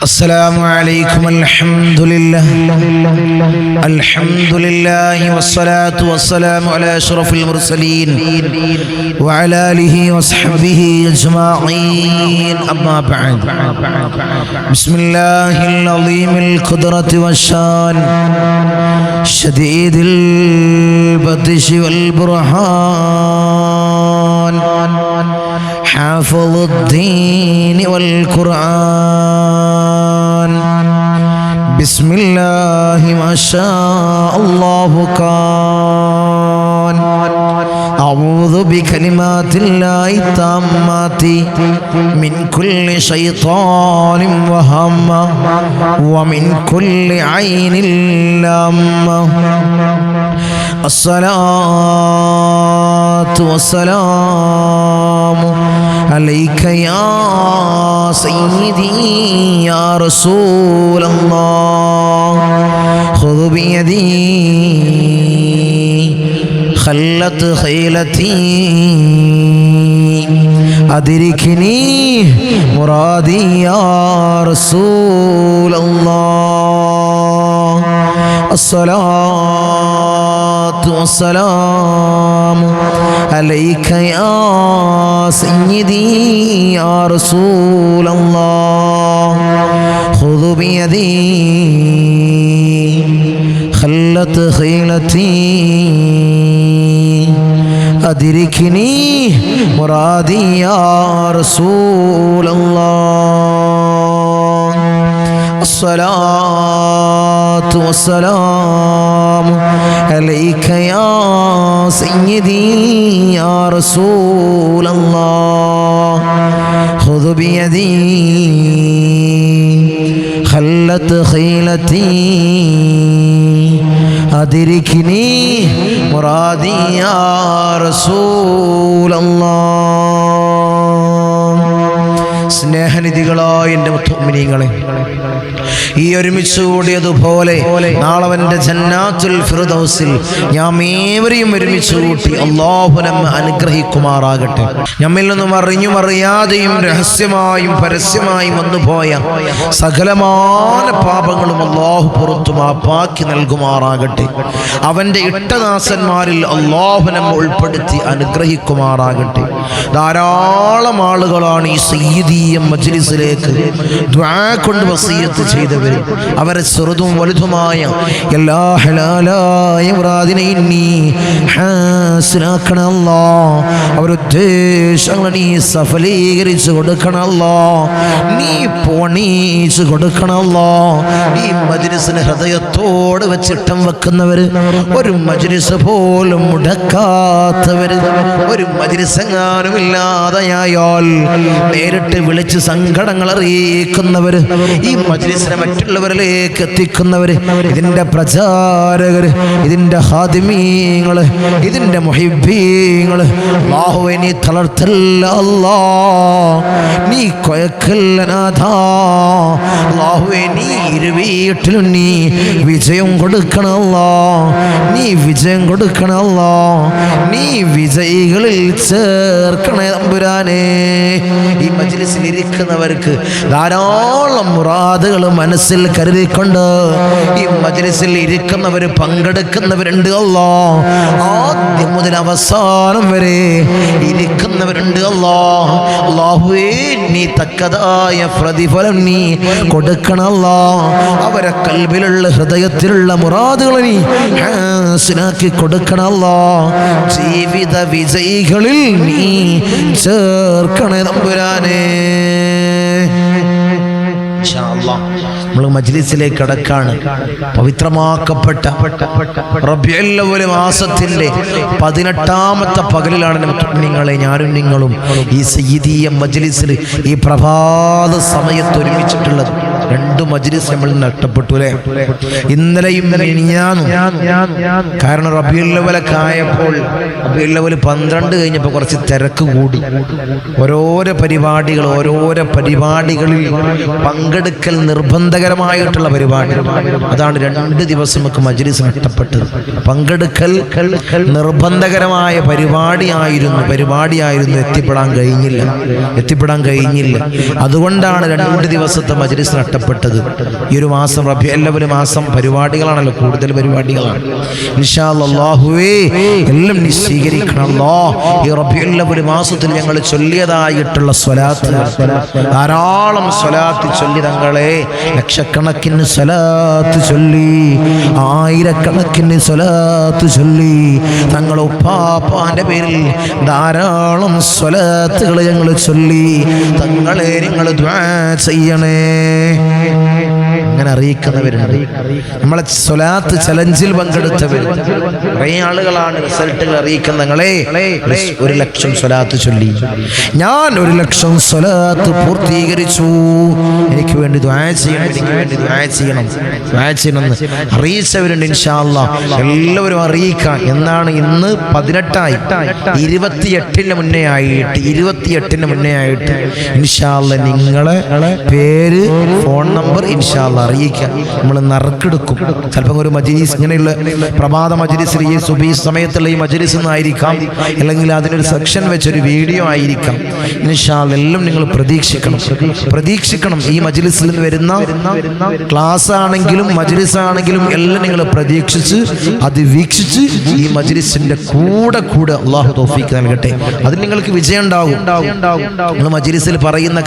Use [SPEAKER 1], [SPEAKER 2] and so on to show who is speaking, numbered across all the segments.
[SPEAKER 1] السلام عليكم. الحمد لله والصلاة والسلام على أشرف المرسلين وعلى آله وصحبه أجمعين. أما بعد، بسم الله العظيم القدرة والشان شديد البطش والبرهان حافظ الدين والقرآن. بسم الله ما شاء الله كان. أعوذ بكلمات الله التامات من كل شيطان وهمة ومن كل عين لامة. الصلاة والسلام عليك يا سيدي يا رسول الله. خذ بيدي خلت خيلتي أدركني مرادي يا رسول الله. الصلاة والسلام عليك يا سيدي يا رسول الله. خذ بيدي خلت خيلتي أدركني مرادي يا رسول الله. الصلاة والسلام عليك يا سيدي يا رسول الله. خذ بيدي خلت خيلتي أدركني مرادي يا رسول الله. സ്നേഹനിധികളായ എൻ്റെ മുഅ്മിനീങ്ങളെ, ഈ ഒരുമിച്ച് കൂടിയതുപോലെ നാളെ അവൻ്റെ ജന്നാത്തുൽ ഫിർദൗസിൽ നാം ഏവരെയും ഒരുമിച്ച് കൂട്ടി അല്ലാഹു നമ്മെ അനുഗ്രഹിക്കുമാറാകട്ടെ. നമ്മിൽ നിന്നും അറിഞ്ഞും അറിയാതെയും രഹസ്യമായും പരസ്യമായും വന്നുപോയ സകലമായ പാപങ്ങളും അല്ലാഹു പുറത്തു മാപ്പാക്കി നൽകുമാറാകട്ടെ. അവൻ്റെ ഇഷ്ടദാസന്മാരിൽ അല്ലാഹു നമ്മെ ഉൾപ്പെടുത്തി അനുഗ്രഹിക്കുമാറാകട്ടെ. ധാരാളം ആളുകളാണ് ഈ സയ്യിദീയ മജ്ലിസിലേക്ക് ദുആ കൊണ്ട് വസിയത്ത് ചെയ്തവർ. അവരെ ചെറുതും വലുതുമായ എല്ലാ ഹലാലായ മുറാദിനെ നീ ഹാസിലാക്കണം അല്ലാഹ്. അവരുദ്ദേശങ്ങൾ നീ സഫലീകരിച്ച് കൊടുക്കണം അല്ലാഹ്. നീ പണിച്ച് കൊടുക്കണം അല്ലാഹ്. ഈ മജ്ലിസിന് ഹൃദയത്തോട് വെച്ചിട്ടം വെക്കുന്നവര്, ഒരു മജ്ലിസ് പോലും മുടക്കാത്തവര്, ഒരു മജ്ലിസെങ്ങാനും ഇല്ലാതെയായാൽ നേരിട്ട് വിളിച്ച് സങ്കടങ്ങൾ അറിയിക്കുന്നവര്, ഈ മജ്ലിസിനെ മറ്റുള്ളവരിലേക്ക് എത്തിക്കുന്നവര്, ഇതിന്റെ പ്രചാരകര്, ഇതിന്റെ ഹാദിമീങ്ങള്, ഇതിന്റെ മുഹിബ്ബീങ്ങള്, അല്ലാഹുവേ നീ തളർത്തല്ല അല്ലാഹ്, നീ കൊയക്കല്ല നാഥാ. അല്ലാഹുവേ നീ ഇരുവീട്ടിലും നീ വിജയം കൊടുക്കണം അല്ലാഹ്, നീ വിജയം കൊടുക്കണം അല്ലാഹ്, നീ വിജയികളിൽ ചേർക്കണേ തമ്പുരാനേ. ഈ മജ്ലിസിൽ ഇരിക്കുന്നവർക്ക് ധാരാളം മുറാദുകൾ മനസ്സിൽ കരുതിക്കൊണ്ട് ഈ മജ്ലിസിൽ ഇരിക്കുന്നവർ പങ്കെടുക്കുന്നവരുണ്ട് അല്ലാഹ്. ആദ്യം മുതൽ അവസാനം വരെ ഇരിക്കുന്നവരുണ്ട് അല്ലാഹ്. അല്ലാഹുവേ നീ തക്കതായ പ്രതിഫലം നീ കൊടുക്കണം അല്ലാഹ്. അവരെ കൽബിലുള്ള ഹൃദയത്തിലുള്ള മുറാദുകൾ നീ ഹാസിലാക്കി കൊടുക്കണം അല്ലാഹ്. ജീവിത വിജയികളിൽ നീ ചേർക്കണേ തമ്പുരാനേ. ഇൻഷാ അല്ലാഹ് നമ്മൾ മജ്ലിസിലേക്ക് കടക്കാണ്. പവിത്രമാക്കപ്പെട്ട റബീഉൽ അവ്വൽ മാസത്തിന്റെ 18ാമത്തെ പകലിലാണ് നിങ്ങളെ ഞാനും നിങ്ങളും ഈ സയ്യിദീയ മജ്ലിസിൽ ഈ പ്രഭാത സമയത്ത് ഒരുമിച്ചിട്ടുള്ളത്. രണ്ട് മജ്ലിസ് നമ്മൾ നഷ്ടപ്പെട്ടു അല്ലേ? ഇന്നലെയും മിനിഞ്ഞാന്നും. കാരണം റബീഉൽ അവ്വലൊക്കെ ആയപ്പോൾ റബീഉൽ അവ്വൽ 12 കഴിഞ്ഞപ്പോൾ കുറച്ച് തിരക്ക് കൂടി. ഓരോരോ പരിപാടികളിൽ പങ്കെടുക്കൽ നിർബന്ധ നിർബന്ധകരമായിട്ടുള്ള പരിപാടി. അതാണ് 2 ദിവസം നമുക്ക് മജ്‌ലിസ് നഷ്ടപ്പെട്ടത്. പങ്കെടുക്കൽ നിർബന്ധകരമായ പരിപാടിയായിരുന്നു. എത്തിപ്പെടാൻ കഴിഞ്ഞില്ല. അതുകൊണ്ടാണ് 2 ദിവസത്തെ മജ്‌ലിസ് നഷ്ടപ്പെട്ടത്. ഈ ഒരു മാസം റബീഉൽ അവ്വൽ മാസം പരിപാടികളാണല്ലോ, കൂടുതൽ പരിപാടികളാണ്. ഇൻഷാ അല്ലാഹുവേ എല്ലാം നീ സ്വീകരിക്കണം അല്ലാഹ്. ഈ റബീഉൽ അവ്വൽ മാസത്തിൽ ഞങ്ങൾ ചൊല്ലിയതായിട്ടുള്ള സ്വലാത്ത്, ധാരാളം സ്വലാത്ത് ചൊല്ലി തങ്ങളെ, ലക്ഷക്കണക്കിന് സ്വലാത്ത് ചൊല്ലി, ആയിരക്കണക്കിന് സ്വലാത്ത് ചൊല്ലി, തങ്ങൾ ഉപ്പാപ്പാന്റെ പേരിൽ ധാരാളം സ്വലാത്തുകൾ ഞങ്ങൾ ചൊല്ലി. തങ്ങളെ നിങ്ങൾ ദുആ ചെയ്യണേ. അങ്ങനെ അറിയിക്കുന്നവരുണ്ട്. നമ്മളെ സ്വലാത്ത് ചലഞ്ചിൽ പങ്കെടുത്തവർ കുറേ ആളുകളാണ് റിസൾട്ടുകൾ അറിയിക്കുന്ന. തങ്ങളെ 1,00,000 സ്വലാത്ത് ചൊല്ലി, ഞാൻ 1,00,000 സ്വലാത്ത് പൂർത്തീകരിച്ചു, എനിക്ക് വേണ്ടി ദുആ ചെയ്യണം, ദുആ ചെയ്യണമെന്ന് അറിയിച്ചവരുണ്ട്. ഇൻഷാ അല്ലാഹ് എല്ലാവരും അറിയിക്കാം. എന്നാണ് ഇന്ന് 18ആയി, 28-ന് മുന്നേ ആയിട്ട് ഇൻഷാ അല്ലാഹ് നിങ്ങളെ പേര്, ഫോൺ നമ്പർ ഇൻഷാ അല്ലാഹ് അറിയിക്കാം. നമ്മൾ നറുക്കെടുക്കും. ചിലപ്പോൾ ഒരു മജ്‌ലിസ്, ഇങ്ങനെയുള്ള പ്രഭാത മജ്‌ലിസിൽ ഈ സുബഹി സമയത്തുള്ള ഈ മജ്‌ലിസ് ആയിരിക്കാം, അല്ലെങ്കിൽ അതിനൊരു സെക്ഷൻ വെച്ചൊരു വീഡിയോ ആയിരിക്കാം. ഇൻഷാ അല്ലാഹ് എല്ലാം നിങ്ങൾ പ്രതീക്ഷിക്കണം. ഈ മജ്‌ലിസിൽ നിന്ന് വരുന്ന ക്ലാസ് ആണെങ്കിലും മജ്‌ലിസ് ആണെങ്കിലും എല്ലാം നിങ്ങൾ പ്രതീക്ഷിച്ച് അത് വീക്ഷിച്ച് ഈ മജ്‌ലിസിന്റെ കൂടെ അല്ലാഹു തൗഫീഖ് നൽകട്ടെ. അതിൽ നിങ്ങൾക്ക് വിജയം ഉണ്ടാകും. നിങ്ങൾ മജ്‌ലിസിൽ പറയുന്ന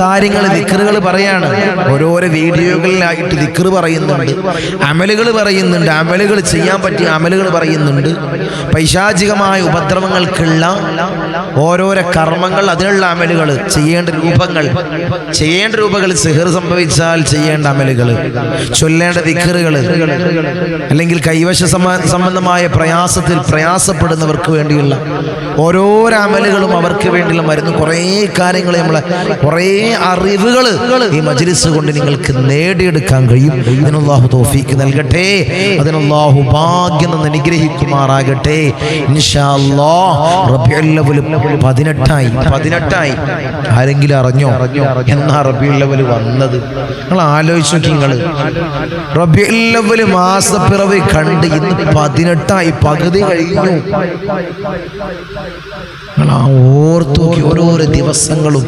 [SPEAKER 1] കാര്യങ്ങൾ ദിക്റുകൾ പറയാണ്. ഓരോരോ വീഡിയോകളിലായിട്ട് ദിക്റ് പറയുന്നുണ്ട്, അമലുകൾ പറയുന്നുണ്ട്, അമലുകൾ ചെയ്യാൻ പറ്റിയ അമലുകൾ പറയുന്നുണ്ട്. പൈശാചികമായ ഉപദ്രവങ്ങൾക്കുള്ള ഓരോരോ കർമ്മങ്ങൾ, അതിനുള്ള അമലുകൾ, ചെയ്യേണ്ട രൂപങ്ങൾ, സിഹർ സംഭവിച്ചാൽ ചെയ്യേണ്ട അമലുകൾ, ചൊല്ലേണ്ട ദിക്റുകൾ, അല്ലെങ്കിൽ കൈവശ സംബന്ധമായ പ്രയാസപ്പെടുന്നവർക്ക് വേണ്ടിയുള്ള ഓരോരോ അമലുകളും, അവർക്ക് വേണ്ടിയുള്ള മരുന്ന്, കുറേ കാര്യങ്ങൾ, കുറേ അറിവുകൾ ഈ മജ്‌ലിസ് കൊണ്ട് നിങ്ങൾക്ക് നേടിയെടുക്കാൻ കഴിയും. അതിനല്ലാഹു തൗഫീഖ് നൽകട്ടെ. അതിനല്ലാഹു ഭാഗ്യം അനുഗ്രഹിക്കുമാറാകട്ടെ. ഇൻഷാ അല്ലാഹ് റബീഉൽ അവ്വൽ 18ആയി. ആരെങ്കിലും അറിഞ്ഞോ എന്നാ റബീഉൽ അവ്വൽ വന്നത്? നിങ്ങൾ ആലോചിച്ചു നോക്കി. നിങ്ങൾ റബീഉൽ അവ്വൽ മാസപ്പിറവി കണ്ട് ഇന്ന് 18ആയി, പകുതി കഴിഞ്ഞു. ഓർത്തു നോക്കി, ഓരോരോ ദിവസങ്ങളും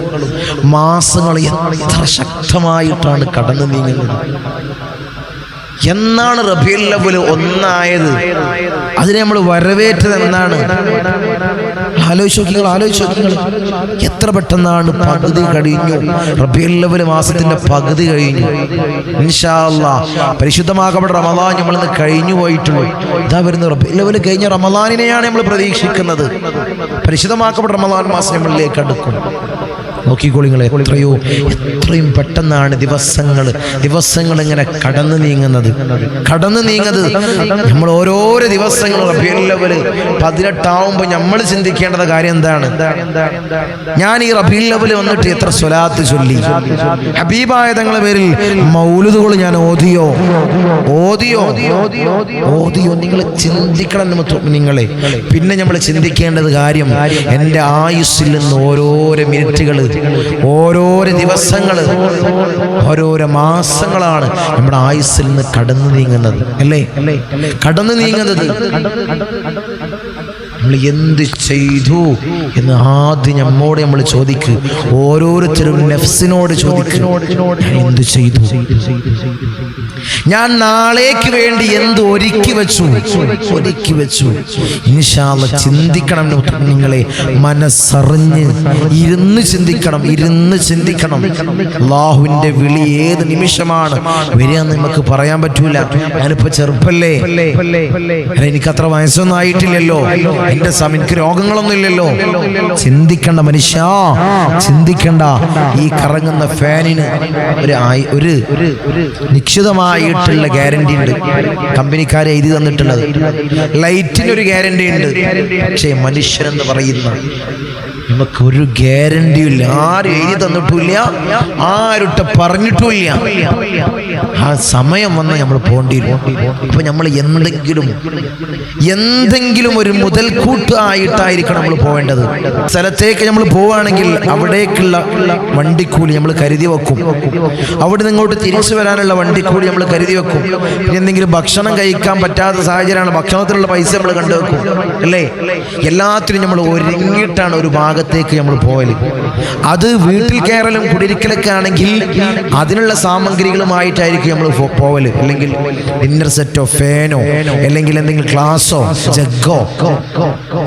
[SPEAKER 1] മാസങ്ങളും എത്ര ശക്തമായിട്ടാണ് കടന്നു നീങ്ങുന്നത്. എന്നാണ് റബീഉൽ അവ്വൽ 1 അതിനെ നമ്മൾ വരവേറ്റത് എന്നാണ്? ആലോചിച്ചു നോക്കി. എത്ര പെട്ടെന്നാണ് പകുതി കഴിഞ്ഞു. റബീഉൽ അവ്വൽ മാസത്തിന്റെ പകുതി കഴിഞ്ഞു. ഇൻഷാ അല്ലാഹ് പരിശുദ്ധമാക്കപ്പെട്ട റമളാൻ നമ്മളിന്ന് കഴിഞ്ഞു പോയിട്ടുള്ളൂ. ഇതാ വരുന്ന റബീഉൽ അവ്വൽ കഴിഞ്ഞ റമളാനിനെയാണ് നമ്മൾ പ്രതീക്ഷിക്കുന്നത്. പരിശുദ്ധമാക്കപ്പെട്ട റമളാൻ മാസം നമ്മളിലേക്ക് അടുക്കും. നോക്കിക്കോളിങ്ങളെ, എത്രയും പെട്ടെന്നാണ് ദിവസങ്ങൾ ഇങ്ങനെ കടന്നു നീങ്ങുന്നത്. നമ്മൾ ഓരോരോ ദിവസങ്ങളും റബീഉൽ അവ്വൽ 18 ആവുമ്പോൾ നമ്മൾ ചിന്തിക്കേണ്ടത് കാര്യം എന്താണ്? ഞാൻ ഈ റബീഉൽ അവ്വൽ വന്നിട്ട് എത്ര സ്വലാത്ത് ചൊല്ലി, ഹബീബായ തങ്ങളുടെ പേരിൽ മൗലിദുകൾ ഞാൻ ഓതിയോ? നിങ്ങൾ ചിന്തിക്കണം. നിങ്ങളെ പിന്നെ നമ്മൾ ചിന്തിക്കേണ്ടത് കാര്യം, എൻ്റെ ആയുസ്സിൽ നിന്ന് ഓരോരോ മിനിറ്റുകൾ, ഓരോരോ ദിവസങ്ങൾ, ഓരോരോ മാസങ്ങളാണ് നമ്മുടെ ആയുസ്സിൽ നിന്ന് കടന്നു നീങ്ങുന്നത്. നമ്മൾ എന്ത് ചെയ്തു എന്ന് ആദ്യം നമ്മോട് നമ്മൾ ചോദിക്കുക. ഓരോരുത്തരും നഫ്സിനോട് ചോദിക്കുക, എന്ത് ചെയ്തു? ഞാൻ നാളേക്ക് വേണ്ടി എന്ത് ഒരുക്കി വെച്ചു? ഇൻഷാ അല്ലാഹ് ചിന്തിക്കണം. നിങ്ങളെ മനസ്സറിഞ്ഞ് ഇരുന്ന് ചിന്തിക്കണം. അല്ലാഹുവിന്റെ വിളി ഏത് നിമിഷമാണ് വരിക നമുക്ക് പറയാൻ പറ്റൂല. ഞാനിപ്പോ ചെറുപ്പല്ലേ, എനിക്കത്ര വയസ്സൊന്നും ആയിട്ടില്ലല്ലോ, എനിക്ക് രോഗങ്ങളൊന്നും ഇല്ലല്ലോ. ചിന്തിക്കണ്ട മനുഷ്യ, ചിന്തിക്കണ്ട. ഈ കറങ്ങുന്ന ഫാനിന് ഒരു നിശ്ചിതമായിട്ടുള്ള ഗ്യാരണ്ടി ഉണ്ട്, കമ്പനിക്കാരെ എഴുതി തന്നിട്ടുള്ളത്. ലൈറ്റിനൊരു ഗ്യാരണ്ടി ഉണ്ട്. പക്ഷേ മനുഷ്യരെന്ന് പറയുന്ന നമുക്കൊരു ഗ്യാരണ്ടിയും ഇല്ല. ആരും എഴുതി തന്നിട്ടില്ല, ആരുട്ട പറഞ്ഞിട്ടുമില്ല. ആ സമയം വന്ന് നമ്മൾ പോകേണ്ടി വരും. അപ്പൊ നമ്മൾ എന്തെങ്കിലും ഒരു മുതൽക്കൂട്ടായിട്ടായിരിക്കണം നമ്മൾ പോവേണ്ടത്. സ്ഥലത്തേക്ക് നമ്മൾ പോവുകയാണെങ്കിൽ അവിടേക്കുള്ള വണ്ടിക്കൂലി നമ്മൾ കരുതി വെക്കും. അവിടെ നിന്ന് ഇങ്ങോട്ട് തിരിച്ചു വരാനുള്ള വണ്ടിക്കൂലി നമ്മൾ കരുതി വെക്കും. എന്തെങ്കിലും ഭക്ഷണം കഴിക്കാൻ പറ്റാത്ത സാഹചര്യമാണ്, ഭക്ഷണത്തിനുള്ള പൈസ നമ്മൾ കണ്ടുവെക്കും, അല്ലേ? എല്ലാത്തിനും നമ്മൾ ഒരുങ്ങിയിട്ടാണ് ഒരു ഭാഗത്തേക്ക് നമ്മൾ പോകല്. അത് വീട്ടിൽ കയറലും കുടിരിക്കലൊക്കെ ആണെങ്കിൽ അതിനുള്ള സാമഗ്രികളുമായിട്ടായിരിക്കും നമ്മൾ പോവല്. അല്ലെങ്കിൽ ഡിന്നർ സെറ്റോ ഫാനോ അല്ലെങ്കിൽ എന്തെങ്കിലും ഗ്ലാസോ ജഗ്ഗോ,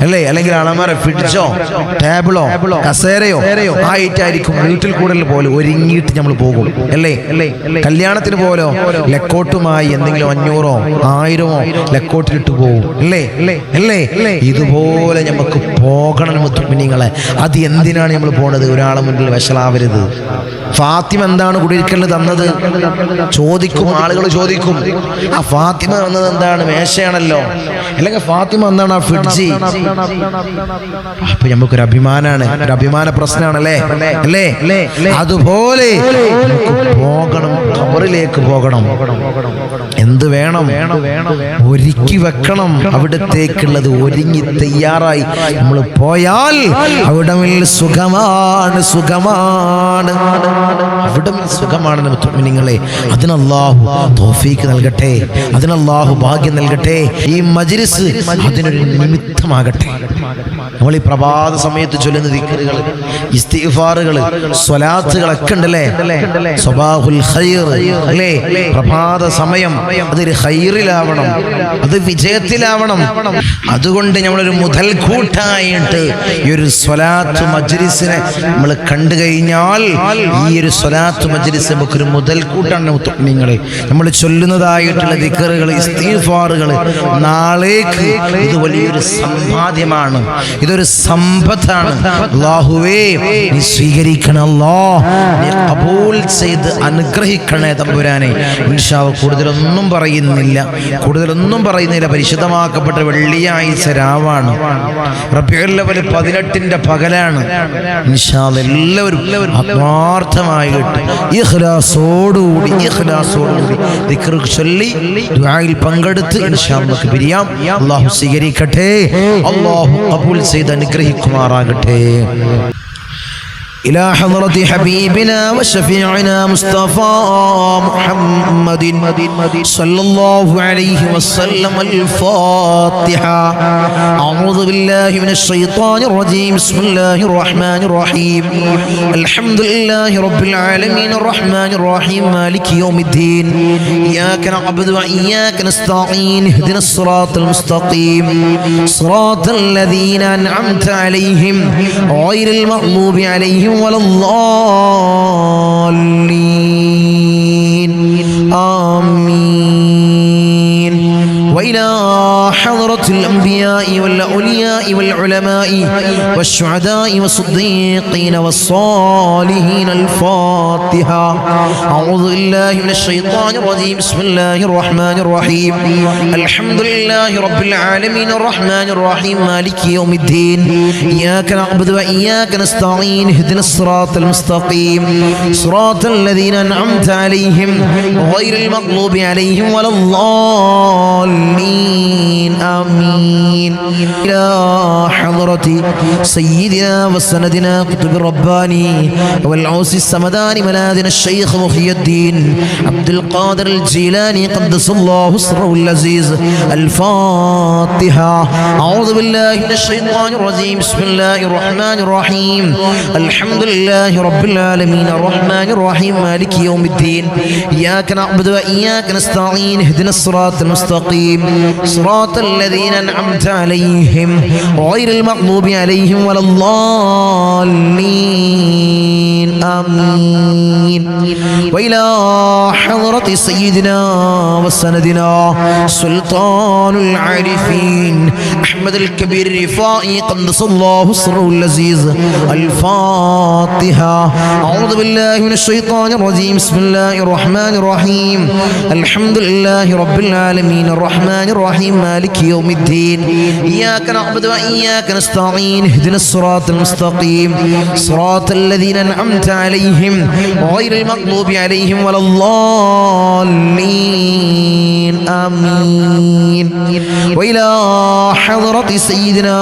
[SPEAKER 1] അല്ലേ? അല്ലെങ്കിൽ അളമറ ഫ്രിഡ്ജോ ടേബിളോ കസേരയോ ആയിട്ടായിരിക്കും വീട്ടിൽ കൂടുതൽ പോലെ ഒരുങ്ങിയിട്ട് നമ്മൾ പോകും, അല്ലേ? കല്യാണത്തിന് പോലോ ലക്കോട്ടുമായി എന്തെങ്കിലും 500 1000 ലക്കോട്ടിലിട്ട് പോകും, അല്ലേ? ഇതുപോലെ നമുക്ക് പോകണം മുത്തുമിനിങ്ങളെ. അത് എന്തിനാണ് നമ്മൾ പോണത്? ഒരാളെ മുന്നിൽ വഷളാവരുത്. ഫാത്തിമ എന്താണ് കുടിയിരിക്കലിന് തന്നത് ചോദിക്കും, ആളുകൾ ചോദിക്കും. ആ ഫാത്തിമ തന്നത് എന്താണ്? മേശയാണല്ലോ. അല്ലെങ്കിൽ ഫാത്തിമ എന്താണ്? ആ ഫ്രിഡ്ജ്. അപ്പൊ നമുക്കൊരു അഭിമാനാണ്, ഒരു അഭിമാന പ്രശ്നമാണല്ലേ, അല്ലേ? അതുപോലെ പോകണം, ഖബറിലേക്ക് പോകണം. എന്ത് വേണം? ഒരുക്കി വെക്കണം. അവിടത്തേക്കുള്ളത് ഒരുങ്ങി തയ്യാറായി നമ്മൾ പോയാൽ അവിടെ സുഖമാണ്, സുഖമാണ്, അവിടെ സുഖമാണ് മുഅ്മിനീങ്ങളെ. അതിന് അല്ലാഹു തൗഫീഖ് നൽകട്ടെ, അതിന് അല്ലാഹു ഭാഗ്യം നൽകട്ടെ. ഈ മജ്ലിസ് അതിനൊരു നിമിത്തമാകട്ടെ. നമ്മൾ ഈ പ്രഭാത സമയത്ത് ചൊല്ലുന്ന ദിക്റുകൾ, ഇസ്തിഗ്ഫാറുകൾ, സ്വലാത്തുകളൊക്കെ ഉണ്ടല്ലേ? സ്വബാഹുൽ ഖൈർ, അല്ലേ? പ്രഭാത സമയം അതൊരു ഖൈറിലാവണം, അത് വിജയത്തിലാവണം. അതുകൊണ്ട് നമ്മളൊരു മുതൽക്കൂട്ടായിട്ട് ഈ ഒരു സ്വലാത്ത് മജ്ലിസിനെ നമ്മൾ കണ്ടു കഴിഞ്ഞാൽ ഈ ഒരു സ്വലാത്ത് മജ്ലിസ് നമുക്കൊരു മുതൽക്കൂട്ടാണ് മുഅ്മിനീങ്ങളെ. നമ്മൾ ചൊല്ലുന്നതായിട്ടുള്ള ദിക്റുകൾ, ഇസ്തിഗ്ഫാറുകൾ നാളേക്ക് ഇത് വലിയൊരു സമ്പാദ്യമാണ്, ഇതൊരു സമ്പത്താണ്. അല്ലാഹുവേ നീ സ്വീകരിക്കണം, അല്ലാഹ് നീ ഖബൂൽ ചെയ്ത് അനുഗ്രഹിക്കണേ തമ്പുരാനെ. ഇൻഷാ അല്ലാഹ് കൂടുതലൊന്നും പറയുന്നില്ല. പരിശുദ്ധമാക്കപ്പെട്ട വെള്ളിയാഴ്ച രാവാണ്, റബീഉൽ അവ്വൽ 18ന്റെ പകലാണ്. ഇൻഷാ അല്ലാഹ് എല്ലാവരും ആത്മാർത്ഥമായിട്ട് ഇഖ്ലാസോടുകൂടി ദിക്ർ ചൊല്ലി ദുആയിൽ പങ്കെടുത്ത് ഇൻഷാ അല്ലാഹ് പിരിയാം. അല്ലാഹു സ്വീകരിക്കട്ടെ, അല്ലാഹു ഖബൂൽ ചെയ്ത് അനുഗ്രഹിക്കുമാറാകട്ടെ. إلى حضرة حبيبنا وشفيعنا مصطفى محمد صلى الله عليه وسلم. الفاتحة. أعوذ بالله من الشيطان الرجيم. بسم الله الرحمن الرحيم. الحمد لله رب العالمين الرحمن الرحيم مالك يوم الدين. إياك نعبد وإياك نستعين. اهدنا الصراط المستقيم صراط الذين أنعمت عليهم غير المغضوب عليهم ولا الضالين. آمين. وإلى حضرة الأنبياء والأولياء والعلماء والشهداء والصديقين والصالحين. الفاتحة. أعوذ بالله من الشيطان الرجيم. بسم الله الرحمن الرحيم. الحمد لله رب العالمين الرحمن الرحيم مالك يوم الدين. إياك نعبد وإياك نستعين. اهدنا الصراط المستقيم صراط الذين أنعمت عليهم غير المغضوب عليهم ولا الضالين. آمين. إلى حضرة سيدنا وسندنا قطب الرباني والعوس السمداني ملاذنا الشيخ محي الدين عبد القادر الجيلاني قدس الله سره العزيز. الفاتحة. أعوذ بالله من الشيطان الرجيم. بسم الله الرحمن الرحيم. الحمد لله رب العالمين الرحمن الرحيم مالك يوم الدين. إياك نعبد وإياك نستعين. اهدنا الصراط المستقيم صراط الذين أنعمت عليهم غير المغضوب عليهم ولا الضالين. آمين. وإلى حضرة سيدنا وسندنا سلطان العارفين أحمد الكبير الرفاعي قدس الله سره العزيز. الفاتحة. أعوذ بالله من الشيطان الرجيم. بسم الله الرحمن الرحيم. الحمد لله رب العالمين الرحمن الرحيم مالك يوم الدين إياك نعبد وإياك نستعين اهدنا الصراط المستقيم صراط الذين أنعمت عليهم غير المغضوب عليهم ولا الضالين آمين. وإلى حضرة سيدنا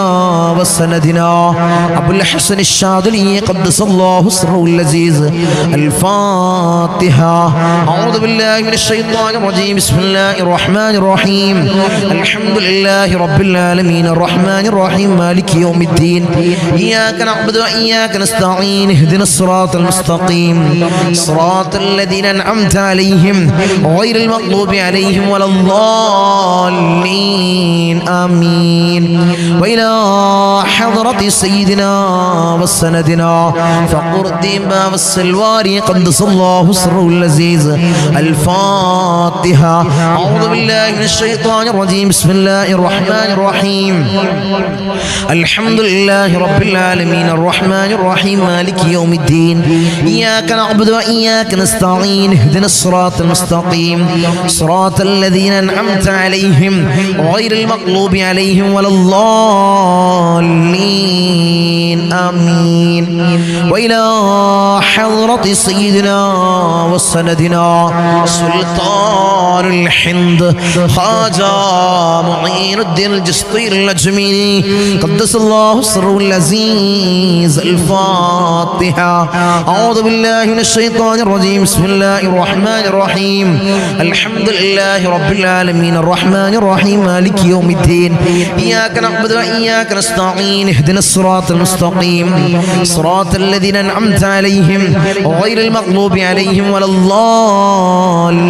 [SPEAKER 1] وسندنا أبو الحسن الشاذلي قدس الله سره اللذيذ الفاتحة. أعوذ بالله من الشيطان الرجيم. بسم الله الرحمن الرحيم. الحمد لله رب العالمين الرحمن الرحيم مالك يوم الدين إياك نعبد وإياك نستعين اهدنا الصراط المستقيم صراط الذين أنعمت عليهم غير المغضوب عليهم ولا الضالين آمين. وإلى حضرة سيدنا وسندنا فقر الدين باب السلواري قدس الله سره اللذيذ الفاتحة. أعوذ بالله من الشيطان الرجيم. بسم الله الرحمن الرحيم. الحمد لله رب العالمين الرحمن الرحيم مالك يوم الدين إياك نعبد وإياك نستعين اهدنا الصراط المستقيم صراط الذين أنعمت عليهم غير المغضوب عليهم ولا الضالين آمين. وإلى حضرة سيدنا وسندنا سلطان الهند خواجة معين الدين الجسطي الأجميري قدس الله سره العزيز الفاتحة. أعوذ بالله من الشيطان الرجيم. بسم الله الرحمن الرحيم. الحمد لله رب العالمين الرحمن الرحيم مالك يوم الدين إياك نعبد وإياك نستعين اهدنا الصراط المستقيم صراط الذين أنعمت عليهم غير المغضوب عليهم ولا الضالين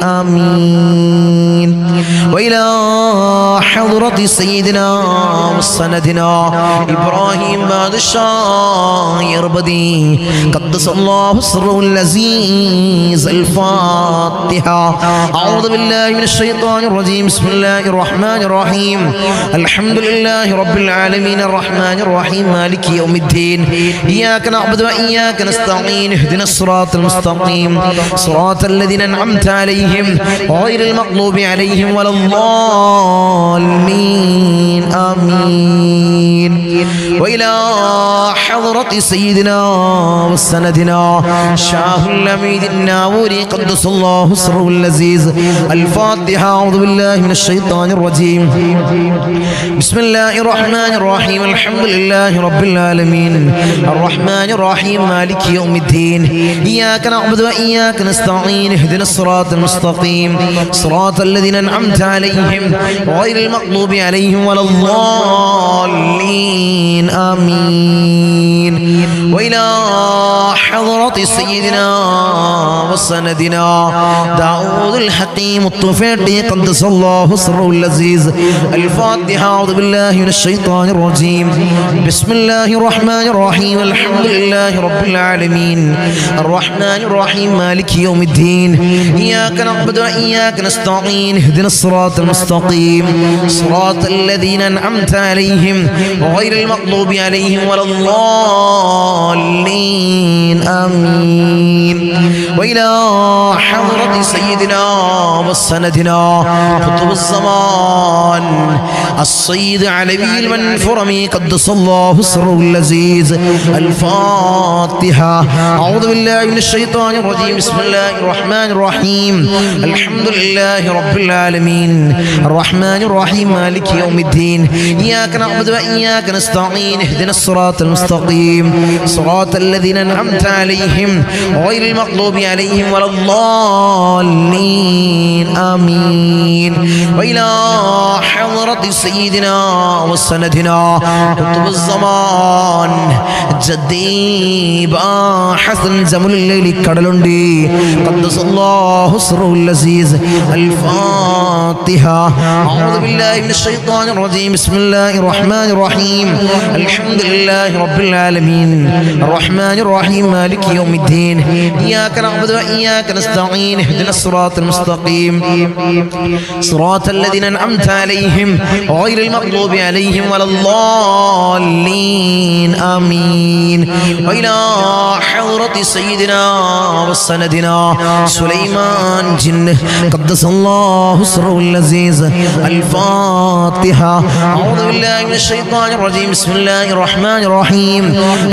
[SPEAKER 1] آمين. وإلى حضرة سيدنا وسندنا إبراهيم بادشاه يربدي قدس الله سره العزيز الفاتحة. أعوذ بالله من الشيطان الرجيم. بسم الله الرحمن الرحيم. الحمد لله رب العالمين الرحمن الرحيم مالك يوم الدين إياك نعبد وإياك نستعين اهدنا الصراط المستقيم صراط الذين أنعمت عليهم غير المغضوب عليهم ولا الضالين آمين. وإلى حضرة سيدنا وسندنا شاه الأميد الناوري قدس الله سره اللذيذ الفاتحة. أعوذ بالله من الشيطان الرجيم. بسم الله الرحمن الرحيم. الحمد لله رب العالمين الرحمن الرحيم مالك يوم الدين إياك نعبد وإياك نستعين اهدنا الصراط المستقيم صراط الذين أنعمت عليهم غير المغضوب عليهم ولا الضالين آمين. وإلى حضرة سيدنا وسندنا داود الحكيم الطفيلي قدس الله سره اللذيذ الفاتحة. أعوذ بالله من الشيطان الرجيم. بسم الله الرحمن الرحيم. الحمد لله رب العالمين الرحمن الرحيم مالك يوم الدين إياك نعبد وإياك نستعين اهدنا الصراط المستقيم صراط الذين أنعمت عليهم غير المغضوب عليهم ولا الضالين آمين. وإلى حضرة سيدنا وسندنا قطب الزمان السيد علوي المنفرمي قدس الله سره اللذيذ الفاتحة. أعوذ بالله من الشيطان الرجيم. بسم الله الرحمن الرحيم. الحمد لله رب العالمين الرحمن الرحيم مالك يوم الدين إياك نعبد وإياك نستعين اهدنا الصراط المستقيم صراط الذين أنعمت عليهم غير المغضوب عليهم ولا الضالين آمين. وإلى حضرة سيدنا وسندنا قطب الزمان جدي حسن زمن الليل كدلندي قدس الله سره اللذيذ الفاتحة. أعوذ بالله من الشيطان الرجيم. بسم الله الرحمن الرحيم. الحمد لله رب العالمين الرحمن الرحيم مالك يوم الدين إياك نعبد نعبد وإياك نستعين اهدنا الصراط المستقيم صراط الذين أنعمت عليهم غير المغضوب عليهم ولا الضالين آمين وإلى حضرة سيدنا وسندنا سليمان جنه قدس الله سره العزيز الفاتحة أعوذ بالله من الشيطان الرجيم بسم الله الرحمن الرحيم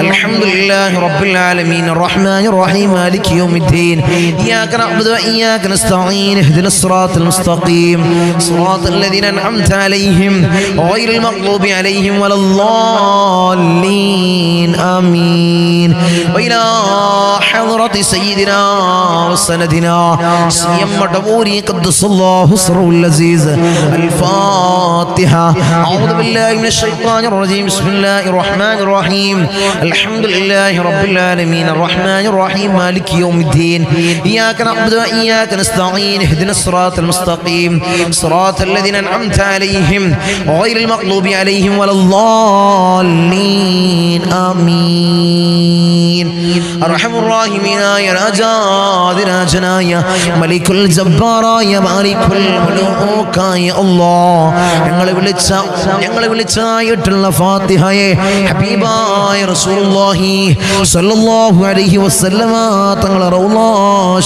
[SPEAKER 1] الحمد لله رب العالمين الرحمن الرحيم مالك يوم الدين إياك نعبد وإياك نستعين اهدنا الصراط المستقيم صراط الذين أنعمت عليهم غير المغضوب عليهم ولا الضالين آمين وإلى حضرة سيدنا وسندنا سيما مدبوري قدس الله سره العزيز الفاتحة أعوذ بالله من الشيطان الرجيم بسم الله الرحمن الرحيم الحمد لله رب العالمين الرحمن الرحيم مالك يوم الدين إياك نعبد وإياك نستعين اهدنا الصراط المستقيم صراط الذين أنعمت عليهم غير المغضوب عليهم ولا الضالين آمين أرحم الراحمين يا രാജാതിരാജനായ മലിക്കുൽ ജബ്ബാറായ മാലിക്കുൽ മുലൂക്കായ അല്ലാഹ് ഞങ്ങളെ വിളിച്ചായിട്ടുള്ള ഫാത്തിഹയെ ഹബീബായ റസൂലുള്ളാഹി സ്വല്ലല്ലാഹു അലൈഹി വസല്ലമ തങ്ങളെ റൗള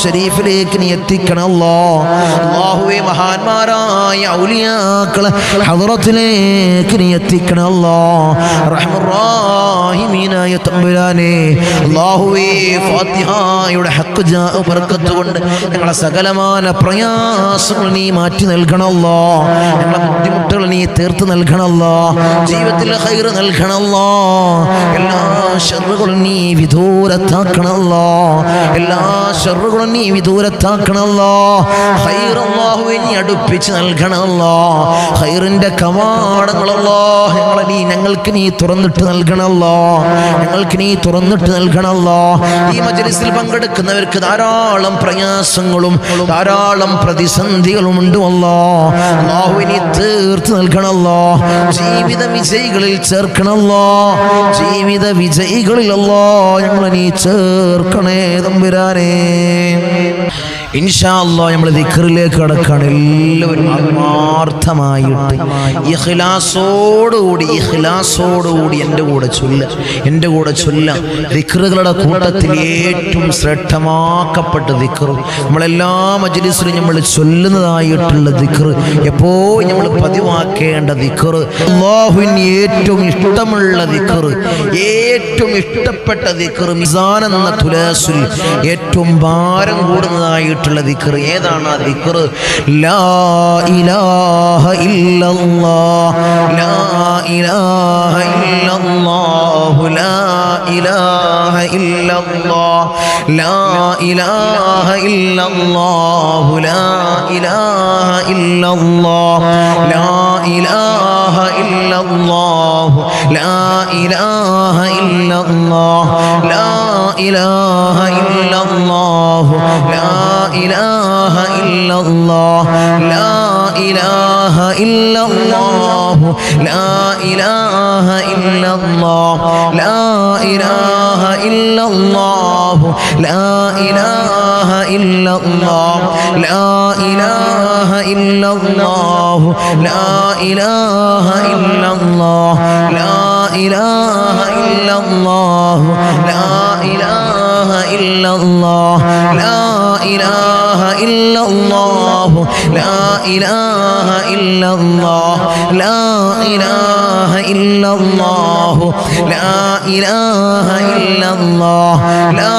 [SPEAKER 1] ശരീഫിലേക്ക് നീ എത്തിക്കണം അല്ലാഹ്. അല്ലാഹുവേ മഹാന്മാരായ ഔലിയാക്കളെ ഹദ്റത്തിലേക്ക് നീ എത്തിക്കണം അല്ലാഹ്. റഹ്മാനിയ തമ്പുരാനെ അല്ലാഹുവേ ഫാത്തിഹയുടെ ഹഖ് ജാ ബർക്കത്ത് കൊണ്ട് ഞങ്ങളെ സകലമായ പ്രയാസങ്ങൾ നീ മാറ്റി നൽകണമല്ലോ. ഞങ്ങളെ ബുദ്ധിമുട്ടുകൾ നീ തീർത്ത് നൽകണമല്ലോ. ജീവിതത്തിൽ ഖൈർ നൽകണമല്ലോ. എല്ലാ ശർറുകളും നീ വിദൂരത്താക്കണമല്ലോ. എല്ലാ ശർറുകളും നീ വിദൂരത്താക്കണമല്ലോ. ഖൈർ അല്ലാഹുവേ നീ അടുപ്പിച്ച് നൽകണമല്ലോ. ഖൈറിന്റെ കവാടങ്ങളല്ലോ ഞങ്ങൾക്ക് നീ തുറന്നിട്ട് നൽകണമല്ലോ. ഞങ്ങൾക്ക് നീ തുറന്നിട്ട് നൽകണമല്ലോ. ഈ മജ്‌ലിസിൽ പങ്കെടുക്കുന്നവർക്ക് ധാരാളം പ്രയാസങ്ങളും ധാരാളം പ്രതിസന്ധികളും ഉണ്ട് അല്ലാഹു നീ തീർത്ത് നൽകണമല്ലോ. ജീവിത വിജയികളിൽ ചേർക്കണമല്ലോ. ജീവിത വിജയികളിൽ ഞങ്ങളെ നീ ചേർക്കണേ തമ്പുരാനേ. ഇൻഷാ അല്ലാഹ് നമ്മൾ ദിക്റിലേക്ക് കടക്കാണ്. എല്ലാവരും ആത്മാർത്ഥമായിട്ട് ഇഖ്ലാസോടുകൂടി എൻ്റെ കൂടെ ചൊല്ല ദിക്റുകളുടെ കൂട്ടത്തിൽ ഏറ്റവും ശ്രേഷ്ഠമാക്കപ്പെട്ട ദിക്ർ, നമ്മളെല്ലാ മജ്‌ലിസിലും നമ്മൾ ചൊല്ലുന്നതായിട്ടുള്ള ദിക്ർ, എപ്പോഴും നമ്മൾ പതിവാക്കേണ്ട ദിക്ർ, അല്ലാഹുവിന് ഏറ്റവും ഇഷ്ടമുള്ള ദിക്ർ, ഏറ്റവും ഇഷ്ടപ്പെട്ട ദിക്ർ, മിസാൻ എന്ന തുലാസിൽ ഏറ്റവും ഭാരം കൂടുന്നതായിട്ടുള്ള ദിക്ർ ഏതാണ്? ആ ദിക്ർ ലാ ഇലാഹ ഇല്ലല്ലാഹ് ലാ ഇലാഹ ഇല്ലല്ലാഹു ലാ ഇലാഹ ഇല്ലല്ലാഹ് ലാ ഇലാഹ ഇല്ലല്ലാഹു ലാ ഇലാഹ ഇല്ലല്ലാഹ് ലാ ഇലാഹ ഇല്ലല്ലാഹു ലാ ഇലാഹ ഇല്ലല്ലാഹ് ലാ ഇലാഹ ഇല്ലല്ലാഹു ലാ ഇലാഹ ഇല്ലല്ലാഹ് ലാ ഇലാഹ ഇല്ലല്ലാഹു ലാ ഇലാഹ ഇല്ലല്ലാഹ് ലാ ഇലാഹ ഇല്ലല്ലാഹു ലാ ഇലാഹ ഇല്ലല്ലാഹ് ലാ ഇലാഹ ഇല്ലല്ലാഹു ലാ ഇലാഹ ഇല്ലല്ലാഹ് ലാ ഇലാഹ ഇല്ലല്ലാഹു ലാ ഇലാഹ ഇല്ലല്ലാഹ് ലാ ഇലാഹ ഇല്ലല്ലാഹു ലാ ഇലാഹ ഇല്ലല്ലാഹ് ലാ ഇലാഹ ഇല്ലല്ലാഹു ലാ ഇലാഹ ഇല്ലല്ലാഹ് ലാ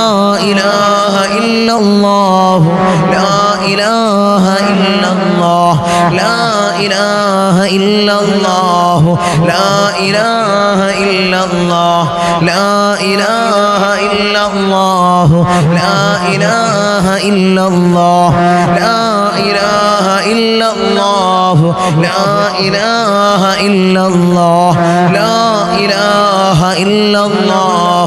[SPEAKER 1] ഇലാഹ ഇല്ലല്ലാഹു ലാ ഇലാഹ ഇല്ലല്ലാഹ് ലാ ഇലാഹ ഇല്ലല്ലാഹു ലാ ഇലാഹ ഇല്ലല്ലാഹ് ലാ ഇലാഹ ഇല്ലല്ലാഹു ലാ ഇലാഹ ഇല്ലല്ലാഹ് ലാ ഇലാഹ ഇല്ലല്ലാഹു ലാ ഇലാഹ ഇല്ലല്ലാഹ് ലാ ഇലാഹ ഇല്ലല്ലാഹു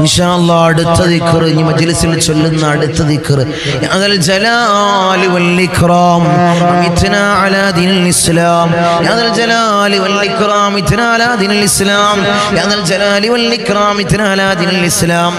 [SPEAKER 1] ഇൻഷാ അല്ലാഹ് അടുത്ത ദിക്ർ ഈ മജ്ലിസിൽ ചൊല്ലുന്ന അടുത്ത ദിക്ർ യാദൽ ജലാലി വൽ ഇക്റാം അമിത്നാ അലാ ദീനിൽ ഇസ്ലാം യാദൽ ജലാലി വൽ ഇക്റാം ഇത്നാ അലാ ദീനിൽ ഇസ്ലാം യാദൽ ജലാലി വൽ ഇക്റാം ഇത്നാ അലാ ദീനിൽ ഇസ്ലാം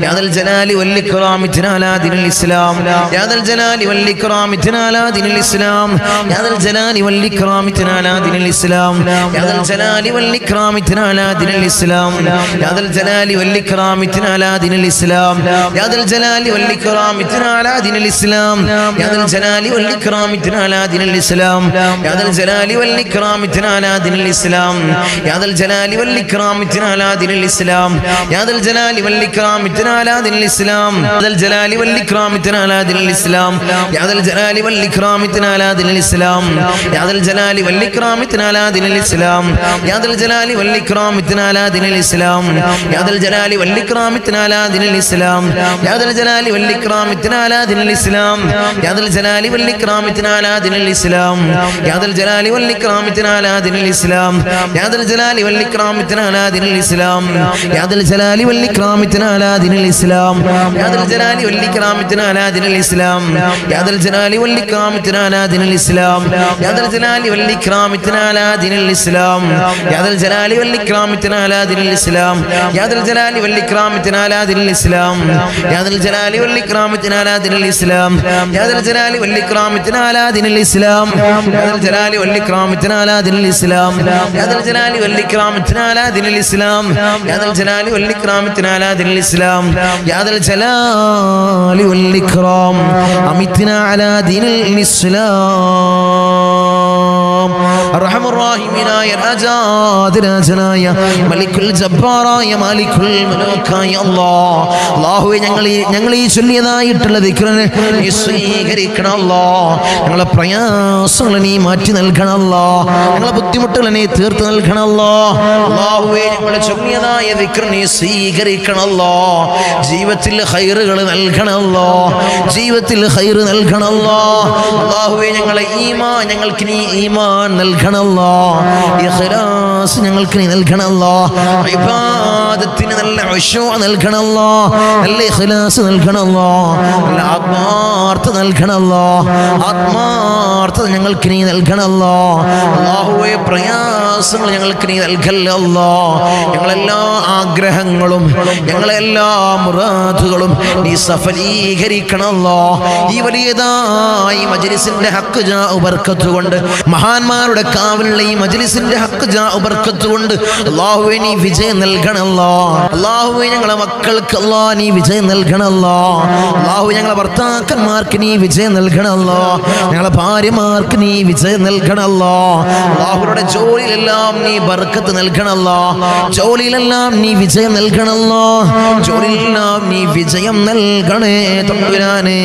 [SPEAKER 1] യാദൽ ജലാലി വൽ ഇക്റാം ഇത്നാ അലാ ദീനിൽ ഇസ്ലാം യാദൽ ജലാലി വൽ ഇക്റാം ഇത്നാ അലാ ദീനിൽ ഇസ്ലാം യാദൽ ജലാലി വൽ ഇക്റാം ഇത്നാ അലാ ദീനിൽ ഇസ്ലാം യാദൽ ജലാലി വൽ ഇക്റാം ഇത്നാ അലാ ദീനിൽ ഇസ്ലാം യാദൽ ജലാലി വൽ ഇക്റാം ഇത്നാ അലാ ദീനിൽ ഇസ്ലാം യാദൽ ജലാലി വൽ ഇക്റാം ഇത്നാ അലാ ദീനിൽ ഇസ്ലാം യാദൽ ജലാലി വൽ ഇക്റാം ഇത്നാ അലാ ദീനിൽ ഇസ്ലാം യാദൽ ജലാലി വൽ ഇക്റാം ഇത്നാ അലാ ദീനിൽ ഇസ്ലാം യാദൽ ജലാലി വൽ ഇക്റാം ഇത്നാ അലാ ദീനിൽ ഇസ്ലാം യാദൽ ജലാലി വൽ ഇക്റാം ഇത്നാ അലാ ദീനിൽ ഇസ്ലാം യാദൽ ജലാലി വൽ ഇക്റാം ഇത്നാ അലാ ദീനിൽ ഇസ്ലാം യാദൽ ജലാലി വൽ ഇക്റാം ഇത്നാ അലാ ദീനിൽ ഇസ്ലാം യാദൽ ജലാലി വൽ ഇക്റാം ഇത്നാ അലാ ദീനിൽ ഇസ്ലാം യാദൽ ജലാലി വൽ ഇക്റാം ഇത്നാ അലാ ദീനിൽ ഇസ്ലാം യാദൽ ജലാലി വൽ ഇക്റാം ഇത്നാ അലാ ദീനിൽ ഇസ്ലാം യാദൽ ജലാലി വൽ ഇക്റാം ഇത്നാ അലാ ദീനിൽ ഇസ്ലാം യാദൽ ജലാലി വൽ ഇക്റാം ഇത്നാ അലാ ദീനിൽ ഇസ്ലാം യാദൽ ജലാലി വൽ ഇക്റാം ഇത്നാ അലാ ദീനിൽ ഇസ്ലാം യാദൽ ജലാലി വൽ ഇക്റാം ഇത്നാ അലാ ദീനിൽ ഇസ്ലാം യാദൽ ജലാലി വൽ ഇക്റാം ഇത്നാ അലാ ദീനിൽ ഇസ്ലാം യാദൽ ജലാലി വൽ ഇക്റാം ഇത്നാ അലാ ദീനിൽ ഇസ്ലാം യാദൽ ജലാലി വൽ ഇക്റാം ഇത്നാ അലാ ദീനിൽ ഇസ്ലാം യാദൽ ജലാലി വൽ ഇക്റാം ഇത്നാ അലാ ദീനിൽ ഇസ്ലാം യാദൽ ജലാലി വൽ ഇക്റാം ഇത്നാ അലാ ദീനിൽ ഇസ്ലാം യാദൽ ജലാലി വൽ ഇക്റാം ഇത്നാ അലാ ദീനിൽ ഇസ്ലാം യാദൽ ജലാലി വൽ ഇക്റാം ഇത്നാ അലാ ദീനിൽ ഇസ്ലാം യാദൽ ജലാലി വൽ ഇക്റാം ഇത്നാ അലാ ദീനിൽ ഇസ്ലാം യാദൽ ജലാലി വൽ ഇക്റാം ഇത്നാ അലാ ദീനിൽ ഇസ്ലാം യാദൽ ജലാലി വൽ ഇക്റാം ഇത്നാ അലാ ദീനിൽ ഇസ്ലാം യാദൽ ജലാലി വൽ ഇക്റാം ഇത്നാ അലാ ദീനിൽ ഇസ്ലാം യാദൽ ജലാലി വൽ ഇക്റാം അമിത്നാ അലാ ദീനിൽ ഇസ്ലാം അർഹമർ റഹീമിനായ രാജാതിരാജനായ മലിക്കുൽ ജബ്ബാറായ മാലിക്കുൽ മലൂക്കായ അല്ലാഹുവേ ഞങ്ങൾ ഈ ചൊല്ലിയതായിട്ടുള്ള ദിക്റിനെ നീ സ്വീകരിക്കണം അല്ലാഹ് ഞങ്ങളെ പ്രയാസങ്ങൾ നീ മാറ്റി നൽകണം അല്ലാഹ് ഞങ്ങളെ ബുദ്ധിമുട്ടുകൾ നീ തീർത്ത് നൽകണം അല്ലാഹ് അല്ലാഹുവേ ഞങ്ങൾ ചൊല്ലിയതായ ദിക്ർ നീ സ്വീകരിക്കണം അല്ലാഹ് ജീവിതത്തിൽ ഖൈറുകൾ നൽകണം അല്ലാഹ് ജീവിതത്തിൽ ഖൈർ നൽകണം അല്ലാഹ് അല്ലാഹുവേ ഞങ്ങളെ ഈമാൻ ഞങ്ങൾക്ക് നീ ഈമാൻ നൽകണം അല്ലാഹ് ഇഖ്ലാസ് ഞങ്ങൾക്ക് നീ നൽകണം അല്ലാഹ് ഇബാദത്തിന് നല്ല ഖുശൂ നൽകണം അല്ലാഹ് നല്ല ഇഖ്ലാസ് നൽകണം അല്ലാഹ് നല്ല ആത്മാർത്ഥത നൽകണം അല്ലാഹ് ആത്മാർത്ഥത ഞങ്ങൾക്ക് നീ നൽകണം അല്ലാഹ് അല്ലാഹുവേ പ്രയാസങ്ങൾ ഞങ്ങൾക്ക് നീ നൽകല്ല അല്ലാഹ് ഞങ്ങളെല്ലാ ആഗ്രഹങ്ങളും ഞങ്ങളെല്ലാ മുറാദുകളും നീ സഫലീകരിക്കണം അല്ലാഹ് ഈ വലിയതായി മജ്ലിസിന്റെ ഹക്ക് ജാ ബർക്കത്ത് കൊണ്ട് മഹാന്മാരുടെ കാവലുള്ള ഈ മജ്ലിസിന്റെ ഹക്ക് ജാ ബർക്കത്ത് കൊണ്ട് അല്ലാഹുവേ നീ വിജയം നൽകണം അല്ലാഹ് അല്ലാഹുവേ ഞങ്ങളെ മക്കൾക്ക് അല്ലാഹ് നീ വിജയം നൽകണം അല്ലാഹ് അല്ലാഹുവേ ഞങ്ങളെ ഭർത്താക്കന്മാർക്ക് നീ വിജയം നൽകണം അല്ലാഹ് ഞങ്ങളെ ഭാര്യമാർക്ക് നീ വിജയം നൽകണം അല്ലാഹ് അല്ലാഹുവരുടെ ജോലിയിലെല്ലാം നീ ബർക്കത്ത് നൽകണം അല്ലാഹ് ജോലിയിലെല്ലാം നീ വിജയം നൽകണം അല്ലാഹ് ജോലിയിലെല്ലാം നീ വിജയം നൽകണേ തമ്പുരാനേ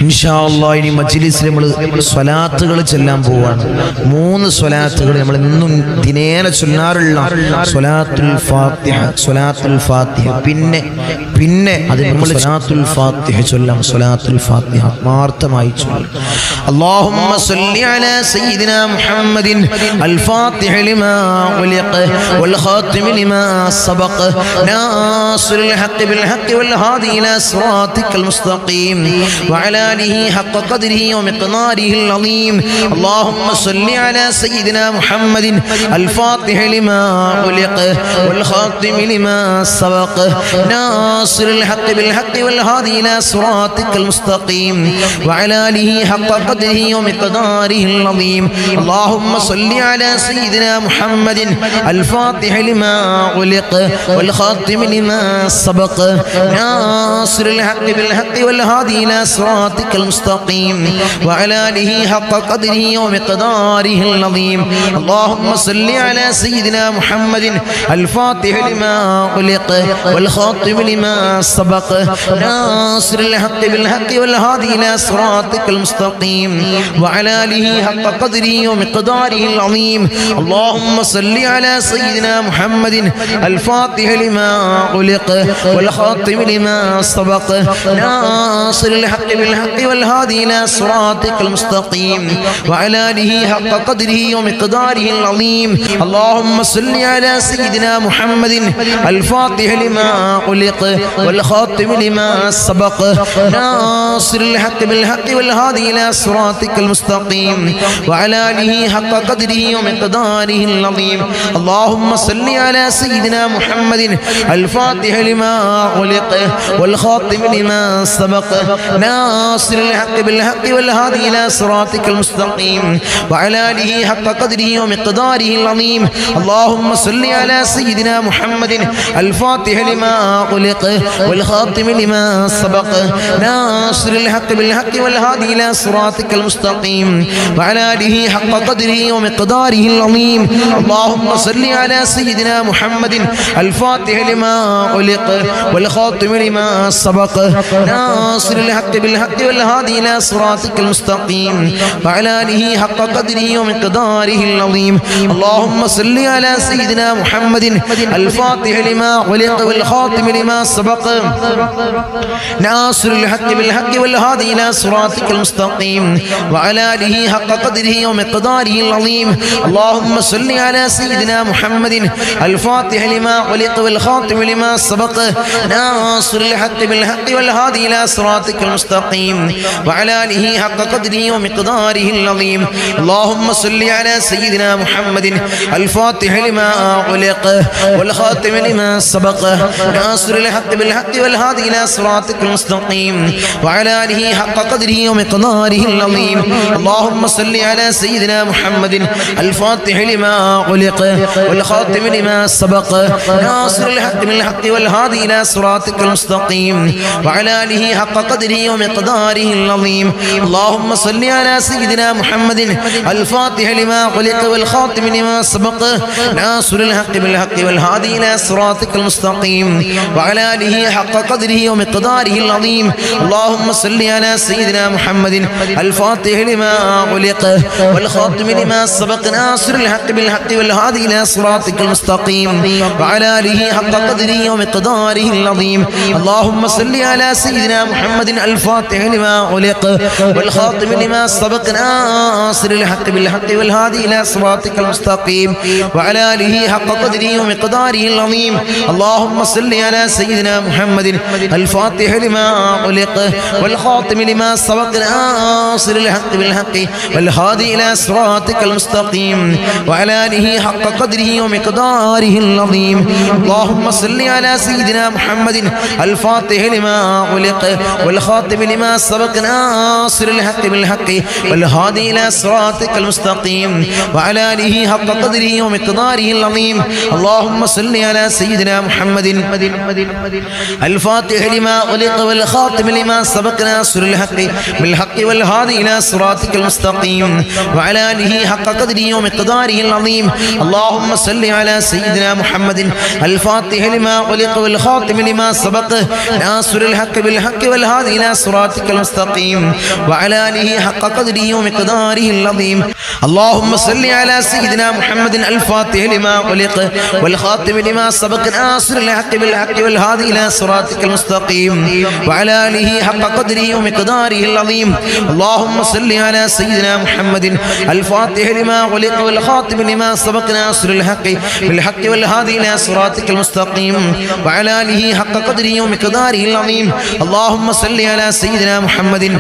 [SPEAKER 1] ഇൻഷാ അല്ലാഹ് ഇനി മജ്ലിസിൽ നമ്മൾ സ്വലാത്തുകൾ ചൊല്ലാൻ പോവാണ് 3 സ്വലാത്തുകൾ നമ്മൾ ഇന്നും ദിനേന ചൊല്ലാറുള്ള സ്വലാത്തുൽ ഫാത്തിഹ പിന്നെ അതിന് നമ്മൾ സ്വലാത്തുൽ ഫാത്തിഹ ചൊല്ലാം സ്വലാത്തുൽ ഫാത്തിഹ ആത്മാർത്ഥമായി ചൊല്ലാം അല്ലാഹുമ്മ സ്വല്ലി അലാ സയ്യിദിനാ മുഹമ്മദിൻ അൽ ഫാത്തിഹ ലിമാ ഉലിഖ വൽ ഖാതിമ ലിമാ സബഖ നാസിറുൽ ഹഖ് ബിൽ ഹഖ് വൽ ഹാദി ഇലാ സിറാത്തിക്കൽ മുസ്തഖീം വഅലാ آله حق قدره ومقداره العظيم اللهم صل على سيدنا محمد الفاتح لما خلق والخاتم لما سبق ناصر الحق بالحق والهادي إلى صراطك المستقيم وعلى آله حق قدره ومقداره العظيم اللهم صل على سيدنا محمد الفاتح لما خلق والخاتم لما سبق ناصر الحق بالحق والهادي إلى صراطك المستقيم وعلى آله حق قدره ومقداره العظيم اللهم صل على سيدنا محمد الفاتح لما خلق والخاتم لما سبق ناصر الحق بالحق والهادي إلى صراطك المستقيم وعلى آله حق قدره ومقداره العظيم اللهم صل على سيدنا محمد الفاتح لما خلق والخاتم لما سبق ناصر الحق بالحق بالحق والهادي إلى صراطك المستقيم وعلى آله حق قدره ومقداره العظيم. اللهم صل على سيدنا محمد الفاتح لما أغلق والخاتم لما سبق ناصر الحق بالحق والهادي إلى صراطك المستقيم وعلى آله حق قدره ومقداره العظيم. اللهم صل على سيدنا محمد الفاتح لما أغلق والخاتم لما سبق ناصر الحق بالحق والهادي إلى صراطك المستقيم وعلى آله حق قدره ومقداره العظيم. اللهم صل على سيدنا محمد الفاتح لما أغلق والخاتم لما سبق ناصر الحق بالحق والهادي إلى صراطك المستقيم وعلى آله حق قدره ومقداره العظيم. اللهم صل على سيدنا محمد الفاتح لما أغلق والخاتم لما سبق ناصر الحق بالحق والهادي إلى صراطك المستقيم وعلى آله حق قدره ومقداره العظيم. اللهم صل على سيدنا محمد الفاتح لما أغلق والخاتم لما سبق ناصر الحق بالحق والهادي إلى صراطك المستقيم وعلى آله حق قدره ومقداره العظيم. اللهم صل على سيدنا محمد الفاتح لما أغلق والخاتم لما سبق ناصر الحق بالحق والهادي إلى صراطك المستقيم وعلى آله حق قدره ومقداره العظيم. اللهم صل على سيدنا محمد الفاتح لما أغلق والخاتم لما سبق ناصر الحق بالحق والهادي إلى صراطك المستقيم وعلى آله حق قدره ومقداره العظيم. اللهم صل على سيدنا محمد الفاتح لما أغلق والخاتم لما سبق ناصر الحق بالحق والهادي إلى صراطك المستقيم وعلى آله حق قدره ومقداره العظيم. اللهم صل على سيدنا محمد الفاتح لما أغلق والخاتم لما سبق ناصر الحق بالحق والهادي إلى صراطك المستقيم وعلى آله حق قدره ومقداره العظيم. اللهم صل على سيدنا محمد الفاتح لما أغلق والخاتم لما سبق ناصر الحق بالحق والهادي إلى صراطك المستقيم وعلى آله حق قدره ومقداره العظيم. اللهم صل على سيدنا محمد الفاتح لما أغلق والخاتم لما سبق ناصر الحق بالحق والهادي إلى صراطك المستقيم وعلى آله حق قدره ومقداره العظيم. اللهم صل على سيدنا محمد الفاتح لما أغلق والخاتم لما سبق ناصر الحق بالحق والهادي إلى صراطك المستقيم وعلى آله حق قدره ومقداره العظيم. اللهم صل على سيدنا محمد الفاتح لما أغلق والخاتم لما سبق ناصر الحق بالحق والهادي إلى صراطك المستقيم وعلى آله حق قدره ومقداره العظيم. اللهم صل على سيدنا محمد الفاتح لما أغلق والخاتم لما سبق ناصر الحق بالحق والهادي إلى صراطك المستقيم وعلى آله حق قدره ومقداره العظيم. اللهم صل على سيدنا محمد الفاتح لما أغلق والخاتم لما سبق ناصر الحق بالحق والهادي إلى صراطك المستقيم وعلى آله حق قدره ومقداره العظيم. اللهم صل على سيدنا محمد الفاتح لما أغلق والخاتم لما سبق ناصر الحق بالحق والهادي إلى صراطك المستقيم وعلى آله حق قدره ومقداره العظيم. اللهم صل على سيدنا محمد الفاتح لما أغلق والخاتم لما سبق ناصر الحق بالحق والهادي إلى صراطك المستقيم وعلى آله حق قدره ومقداره العظيم. اللهم صل على سيدنا محمد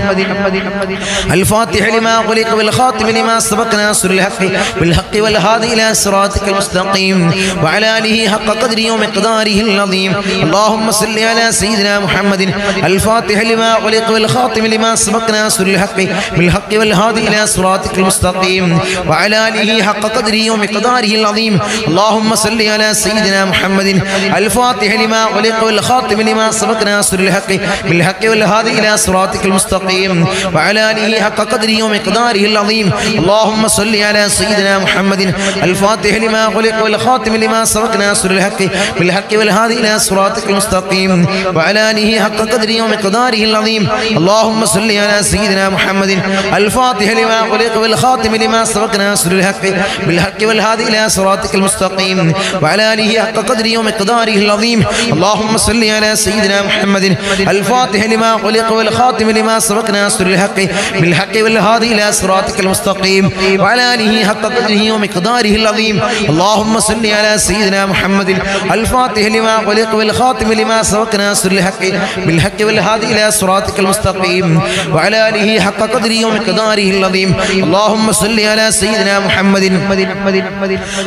[SPEAKER 1] الفاتح لما أغلق والخاتم لما سبق ناصر الحق بالحق والهادي إلى صراطك المستقيم وعلى آله حق قدره ومقداره العظيم. اللهم صل على سيدنا محمد الفاتح لما أغلق والخاتم لما سبق ناصر الحق بالحق والهادي إلى صراطك المستقيم وعلى آله حق قدره ومقداره العظيم. اللهم صل على سيدنا محمد الفاتح لما أغلق والخاتم لما سبق ناصر الحق بالحق والهادي إلى صراطك المستقيم وعلى آله حق قدره ومقداره العظيم. اللهم اللهم صل على سيدنا محمد الفاتح لما خلق والخاتم لما سبق ناصر الحق بالحق والهادي إلى صراطك المستقيم وعلى آله حق قدره ومقداره العظيم اللهم صل على سيدنا محمد الفاتح لما خلق والخاتم لما سبق ناصر الحق بالحق والهادي إلى صراطك المستقيم وعلى آله حق قدره ومقداره العظيم اللهم صل على سيدنا محمد الفاتح لما خلق والخاتم لما سبق ناصر الحق بالحق والهادي إلى صراطك المستقيم وعلى آله حق قدره ومقداره العظيم اللهم صل على سيدنا محمد الفاتح لما خلق والخاتم لما سبق ناصر الحق بالحق والهادي إلى صراطك المستقيم وعلى آله حق قدره ومقداره العظيم اللهم صل على سيدنا محمد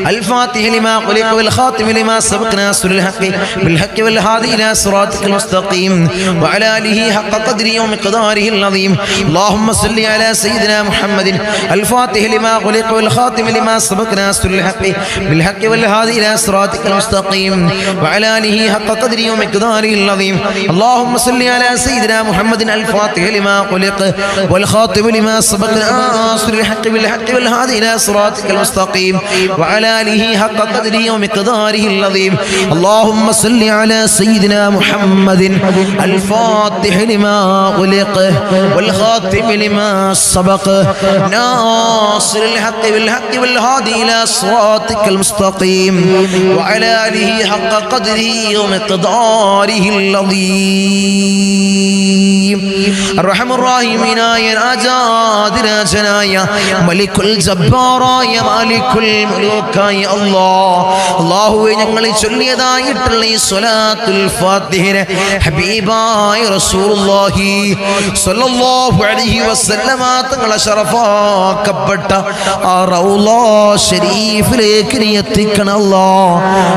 [SPEAKER 1] الفاتح لما خلق والخاتم لما سبق ناصر الحق بالحق والهادي إلى صراطك المستقيم وعلى آله حق قدره ومقداره العظيم اللهم صل على سيدنا محمد الفاتح لما خلق والخاتم لما سبق ناصر الحق بالحق والهادي إلى صراطك المستقيم وعلى آله حق قدره ومقداره العظيم اللهم صل على سيدنا محمد الفاتح لما خلق والخاتم لما سبق ناصر الحق بالحق والهادي إلى صراطك المستقيم وعلى آله حق قدره ومقداره العظيم اللهم صل على سيدنا محمد الفاتح لما خلق والخاتم لما سبق ناصر الحق بالحق والهادي إلى صراطك المستقيم وعلى آله حق قدره ومقداره العظيم الرحم الراحمين يا രാജാതിരാജനായ മലിക്കുൽ ജബ്ബാറായ മാലിക്കുൽ മുലൂക്കായ അല്ലാഹുവേ ഞങ്ങൾ ചൊല്ലിയതായിട്ടുള്ള ഈ സ്വലാത്തുൽ ഫാത്തിഹയെ ഹബീബായ റസൂലുള്ളാഹി സ്വല്ലല്ലാഹു അലൈഹി വസല്ലമ തങ്ങളെ ശറഫാക്കപ്പെട്ട ആ റൗള ശരീഫിലേക്ക് നീ എത്തിക്കണം അല്ലാഹ്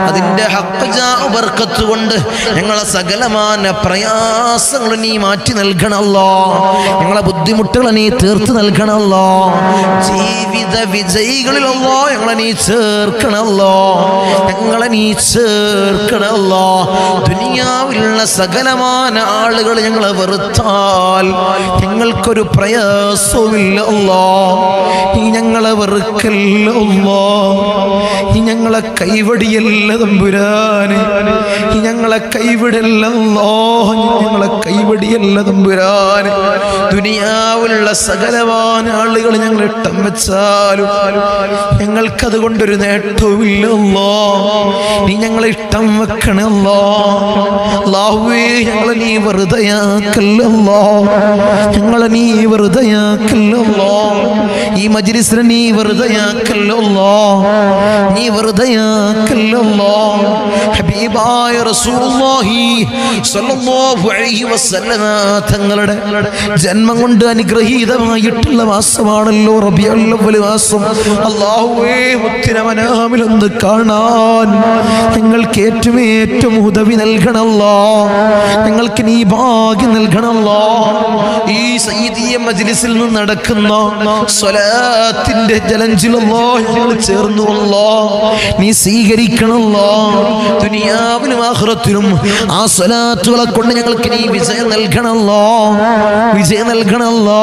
[SPEAKER 1] അതിന്റെ ഹഖ് ബർക്കത്ത് കൊണ്ട് ഞങ്ങളെ സകലമാന പ്രയാസങ്ങൾ നീ മാറ്റി നൽകണം അല്ലാഹ് ഞങ്ങളെ ബുദ്ധിമുട്ടുകൾ നീ തീർത്ത് നൽകണം അല്ലാഹ് ജീവിത വിജയികളിൽ അല്ലാഹ് ഞങ്ങളെ നീ ചേർക്കണം അല്ലാഹ് ഞങ്ങളെ നീ ചേർക്കണം അല്ലാഹ് ദുനിയാവിലുള്ള സകലമാന ആളുകൾ ഞങ്ങളെ വെറുത്താൽ ഞങ്ങൾക്കൊരു പ്രയാസവുമില്ല അല്ലാഹ് നീ ഞങ്ങളെ വെറുക്കല്ല അല്ലാഹ് നീ ഞങ്ങളെ കൈവടിയല്ല തമ്പുരാനെ നീ ഞങ്ങളെ കൈവിടല്ല അല്ലാഹ് ഞങ്ങളെ കൈവടിയല്ല തമ്പുരാനെ ദുനിയാവിലുള്ള സകലമാന ആളുകൾ ഞങ്ങൾ ഇട്ടം വെച്ചാലും ഞങ്ങൾക്കത് കൊണ്ടൊരു നേട്ടവുമില്ല അല്ലാഹ് നീ ഞങ്ങളെ ഇട്ടം വെക്കണേ അല്ലാഹുവേ ഞങ്ങളെ നീ വെറുതെയാക്കല്ല അല്ലാഹ് ഞങ്ങളെ നീ വെറുതെയാക്കല്ല അല്ലാഹ് ഈ മജ്ലിസിനെ നീ വെറുതെയാക്കല്ല അല്ലാഹ് നീ വെറുതെയാക്കല്ല അല്ലാഹ് ഹബീബായ റസൂലുള്ളാഹി സ്വല്ലല്ലാഹു അലൈഹി വസല്ലമ തങ്ങളുടെ ജന്മം കൊണ്ട് അനുഗ്രഹീതമായിട്ടുള്ള മാസമാണല്ലോ റബീഉൽ അവ്വൽ മാസം അല്ലാഹുവേ മുത്തിനെ മനാമിലൊന്ന് കാണാൻ ഞങ്ങൾക്ക് ഏറ്റവും ഉദവി നൽകണമല്ലോ ഞങ്ങൾക്ക് നീ ഭാഗ്യം നൽകണമല്ലോ ഈ സയ്യിദിയ മജ്ലിസിൽ നിന്ന് നടക്കുന്ന സ്വലാത്തിന്റെ ജലഞ്ചിലല്ലോ ഞങ്ങൾ ചേർന്നുവല്ലോ നീ സ്വീകരിക്കണമല്ലോ ദുനിയാവിലും ആഖിറത്തിലും ആ സ്വലാത്തുകളെ കൊണ്ട് ഞങ്ങൾക്ക് നീ വിജയം നൽകണമല്ലോ വിജയം നൽകണമല്ലോ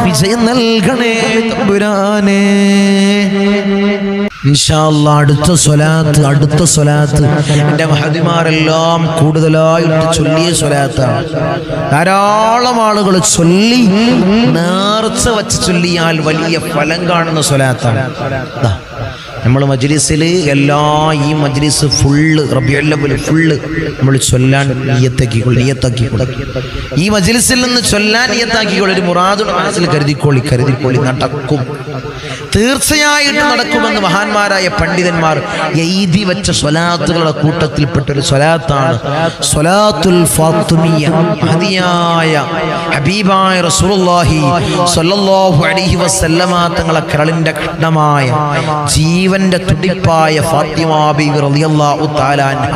[SPEAKER 1] വിജയം നൽകണേ തമ്പുരാനേ ഇൻഷാ അല്ലാഹ് അടുത്ത സ്വലാത്ത് എൻ്റെ മഹദിമാരെല്ലാം കൂടുതലായിട്ട് ചൊല്ലിയ സ്വലാത്താണ് ധാരാളം ആളുകൾ ചൊല്ലി നേർച്ച വച്ച് ചൊല്ലിയാൽ വലിയ ഫലം കാണുന്ന സ്വലാത്താണ് നമ്മൾ മജ്ലിസിൽ ഈ മജ്ലിസ് ഫുള്ള് റബീഉൽ അവ്വൽ ഫുള്ള് നമ്മൾ ചൊല്ലാൻ നിയത്താക്കിക്കൊള്ളി ഈ മജ്ലിസിൽ നിന്ന് ചൊല്ലാൻ നിയത്താക്കിക്കൊള്ളി ഒരു മുറാദ് മനസ്സിൽ കരുതിക്കൊള്ളി നടക്കും തീർച്ചയായിട്ടും നടക്കുമെന്ന് മഹാന്മാരായ പണ്ഡിതന്മാർ എഴുതി വെച്ച സ്വലാത്തുകളുടെ കൂട്ടത്തിൽപ്പെട്ട ഒരു സ്വലാത്താണ് സ്വലാത്തുൽ ഫാത്തിമിയ്യ മഹദിയായ ഹബീബായ റസൂലുള്ളാഹി സ്വല്ലല്ലാഹു അലൈഹി വസല്ലമ തങ്ങളെ കരളിന്റെ ഘട്ടമായ ജീവന്റെ തുടിപ്പായ ഫാത്തിമ ബീവി റളിയല്ലാഹു തആല അൻഹ